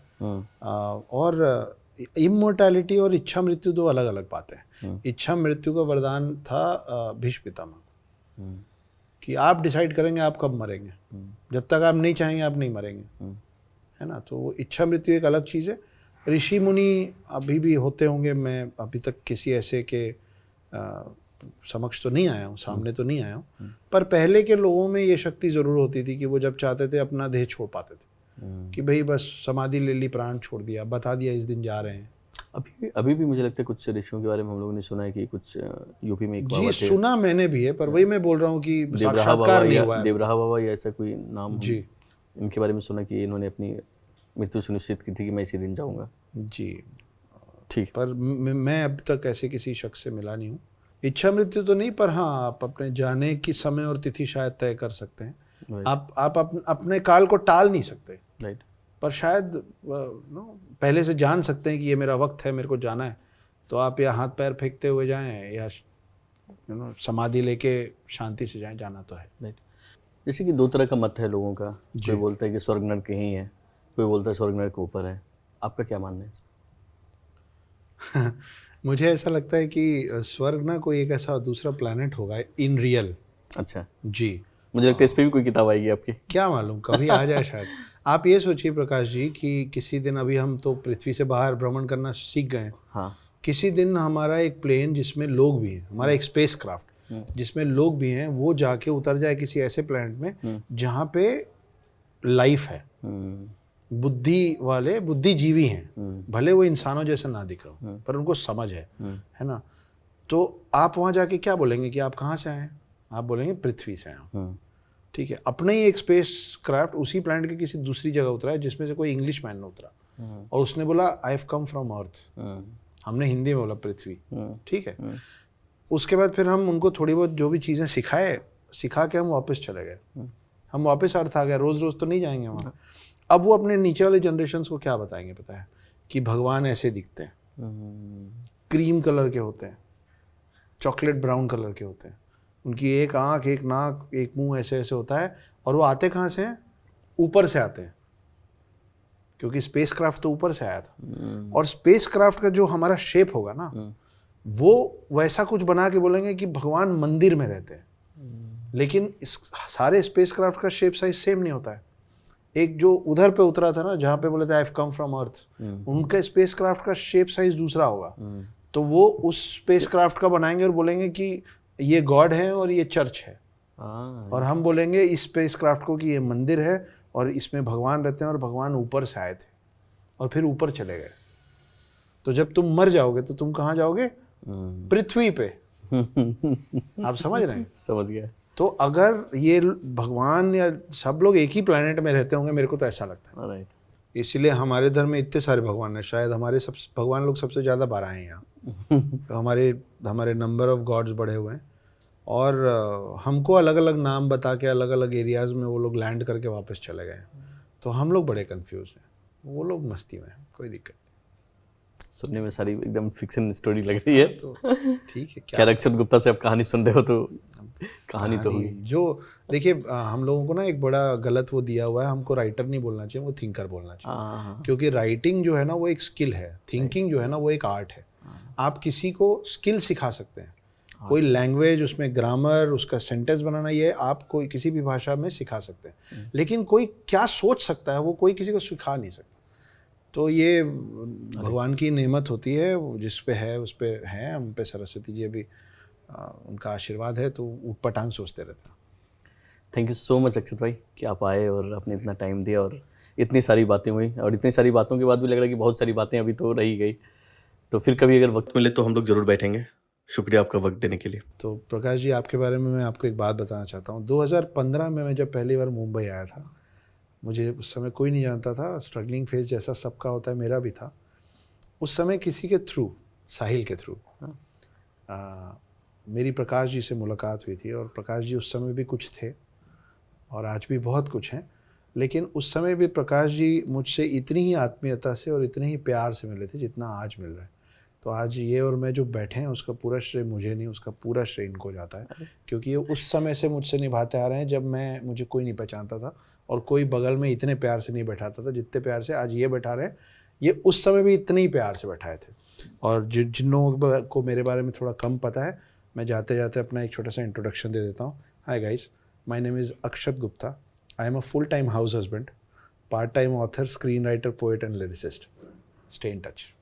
और इमोर्टैलिटी और इच्छा मृत्यु दो अलग अलग बातें हैं। इच्छा मृत्यु का वरदान था भीष्म पितामह, कि आप डिसाइड करेंगे आप कब मरेंगे, जब तक आप नहीं चाहेंगे आप नहीं मरेंगे, है ना। तो वो इच्छा मृत्यु एक अलग चीज़ है। ऋषि मुनि अभी भी होते होंगे, मैं अभी तक किसी ऐसे के समक्ष तो नहीं आया हूँ, सामने तो नहीं आया हूँ, पर पहले के लोगों में ये शक्ति ज़रूर होती थी कि वो जब चाहते थे अपना देह छोड़ पाते थे, कि भाई बस समाधि ले ली, प्राण छोड़ दिया, बता दिया इस दिन जा रहे हैं। अभी भी मुझे लगता है कुछ ऋषियों के बारे में हम लोगों ने सुना है कि कुछ यूपी में एक जी बाबा थे, सुना मैंने भी है, पर वही मैं बोल रहा हूँ कि देवराहा साक्षात्कार बाबा नहीं हुआ है। देवराहा बाबा या ऐसा कोई नाम, जी इनके बारे में सुना कि इन्होंने अपनी मृत्यु सुनिश्चित की थी कि मैं इसी दिन जाऊंगा। जी, ठीक। पर मैं अब तक ऐसे किसी शख्स से मिला नहीं हूँ। इच्छा मृत्यु तो नहीं, पर हाँ आप अपने जाने की समय और तिथि शायद तय कर सकते हैं। आप अपने काल को टाल नहीं सकते, राइट, पर शायद पहले से जान सकते हैं कि ये मेरा वक्त है, मेरे को जाना है। तो आप या हाथ पैर फेंकते हुए जाएं या समाधि लेके शांति से जाएं, जाना तो है। राइट। जैसे कि दो तरह का मत है लोगों का, कोई बोलता है कि स्वर्ग नर्क कहीं है, कोई बोलता है स्वर्ग नर्क ऊपर है। आपका क्या मानना है? मुझे ऐसा लगता है कि स्वर्ग ना कोई एक ऐसा दूसरा प्लैनेट होगा इन रियल। अच्छा जी, मुझे लगता है इस पर भी कोई किताब आएगी आपकी। क्या मालूम कभी आ जाए शायद। आप ये सोचिए प्रकाश जी कि किसी दिन, अभी हम तो पृथ्वी से बाहर भ्रमण करना सीख गए हैं, हाँ, किसी दिन हमारा एक प्लेन जिसमें लोग भी हैं, हमारा एक स्पेस क्राफ्ट जिसमें लोग भी हैं, वो जाके उतर जाए किसी ऐसे प्लैनेट में जहाँ पे लाइफ है, बुद्धि वाले बुद्धिजीवी हैं, भले वो इंसानों जैसे ना दिख रहा हो, पर उनको समझ है ना। तो आप वहाँ जाके क्या बोलेंगे कि आप कहाँ से आए हैं? आप बोलेंगे पृथ्वी से आए हो, ठीक है। अपने ही एक स्पेस क्राफ्ट उसी प्लैनेट के किसी दूसरी जगह उतरा है जिसमें से कोई इंग्लिश मैन ने उतरा, और उसने बोला आई हैव कम फ्रॉम अर्थ। हमने हिंदी में बोला पृथ्वी, ठीक है। उसके बाद फिर हम उनको थोड़ी बहुत जो भी चीज़ें सिखा के हम वापस चले गए, हम वापस अर्थ आ गए। रोज़ रोज़ तो नहीं जाएंगे वहाँ। अब वो अपने नीचे वाले जनरेशन्स को क्या बताएंगे पता है, कि भगवान ऐसे दिखते हैं, क्रीम कलर के होते हैं, चॉकलेट ब्राउन कलर के होते हैं, उनकी एक आँख, एक नाक, एक मुंह ऐसे ऐसे होता है, और वो आते कहाँ से हैं? ऊपर से आते हैं, क्योंकि स्पेस क्राफ्ट तो ऊपर से आया था। और स्पेस क्राफ्ट का जो हमारा शेप होगा ना, वो वैसा कुछ बना के बोलेंगे कि भगवान मंदिर में रहते हैं, लेकिन इस सारे स्पेस क्राफ्ट का शेप साइज सेम नहीं होता है। एक जो उधर पे उतरा था ना, जहाँ पे बोले थे आई हैव कम फ्रॉम अर्थ, उनका स्पेस क्राफ्ट का शेप साइज दूसरा होगा, तो वो उस स्पेस क्राफ्ट का बनाएंगे और बोलेंगे कि ये गॉड है और ये चर्च है, और हम बोलेंगे इस स्पेस क्राफ्ट को कि ये मंदिर है और इसमें भगवान रहते हैं और भगवान ऊपर से आए थे और फिर ऊपर चले गए। तो जब तुम मर जाओगे तो तुम कहाँ जाओगे? पृथ्वी पे। आप समझ रहे हैं? समझ गया। तो अगर ये भगवान या सब लोग एक ही प्लेनेट में रहते होंगे, मेरे को तो ऐसा लगता है। राइट। इसीलिए हमारे धर्म में इतने सारे भगवान हैं, शायद हमारे सब भगवान लोग सबसे ज़्यादा 12 हैं यहाँ। तो हमारे नंबर ऑफ गॉड्स बढ़े हुए हैं, और हमको अलग अलग नाम बता के अलग अलग एरियाज़ में वो लोग लैंड करके वापस चले गए। तो हम लोग बड़े कंफ्यूज हैं, वो लोग मस्ती में हैं, कोई दिक्कत नहीं। सुनने में सारी एकदम फिक्शन स्टोरी लग रही है। तो ठीक है, क्या खैर अक्षत गुप्ता से आप कहानी सुन रहे हो तो कहानी तो होगी। जो देखिए हम लोगों को ना एक बड़ा गलत वो दिया हुआ है, हमको राइटर नहीं बोलना चाहिए, वो थिंकर बोलना चाहिए। क्योंकि राइटिंग जो है ना वो एक स्किल है, थिंकिंग जो है ना वो एक आर्ट है। आप किसी को स्किल सिखा सकते हैं, कोई लैंग्वेज, उसमें ग्रामर, उसका सेंटेंस बनाना, ये आप कोई किसी भी भाषा में सिखा सकते हैं, लेकिन कोई क्या सोच सकता है वो कोई किसी को सिखा नहीं सकता। तो ये भगवान की नेमत होती है, वो जिस पे है उस पे है। हम पे सरस्वती जी अभी उनका आशीर्वाद है, तो ऊट पटांग सोचते रहते हैं। थैंक यू सो मच अक्षत भाई कि आप आए और आपने इतना टाइम दिया और इतनी सारी बातें हुई, और इतनी सारी बातों के बाद भी लग रहा है कि बहुत सारी बातें अभी तो रही गई। तो फिर कभी अगर वक्त मिले तो हम लोग ज़रूर बैठेंगे। शुक्रिया आपका वक्त देने के लिए। तो प्रकाश जी, आपके बारे में मैं आपको एक बात बताना चाहता हूँ। 2015 में मैं जब पहली बार मुंबई आया था, मुझे उस समय कोई नहीं जानता था, स्ट्रगलिंग फेज जैसा सबका होता है मेरा भी था। उस समय किसी के थ्रू, साहिल के थ्रू मेरी प्रकाश जी से मुलाकात हुई थी, और प्रकाश जी उस समय भी कुछ थे और आज भी बहुत कुछ हैं, लेकिन उस समय भी प्रकाश जी मुझसे इतनी ही आत्मीयता से और इतने ही प्यार से मिले थे जितना आज मिल रहा है। तो आज ये और मैं जो बैठे हैं उसका पूरा श्रेय मुझे नहीं, उसका पूरा श्रेय इनको जाता है, क्योंकि ये उस समय से मुझसे निभाते आ रहे हैं जब मुझे कोई नहीं पहचानता था और कोई बगल में इतने प्यार से नहीं बैठाता था जितने प्यार से आज ये बैठा रहे हैं। ये उस समय भी इतने ही प्यार से बैठाए थे। और जिन लोगों को मेरे बारे में थोड़ा कम पता है, मैं जाते जाते अपना एक छोटा सा इंट्रोडक्शन दे देता हूँ। Hi guys, my name is Akshat Gupta. I am a full time house husband, part time author, screen writer, poet and lyricist. Stay in touch.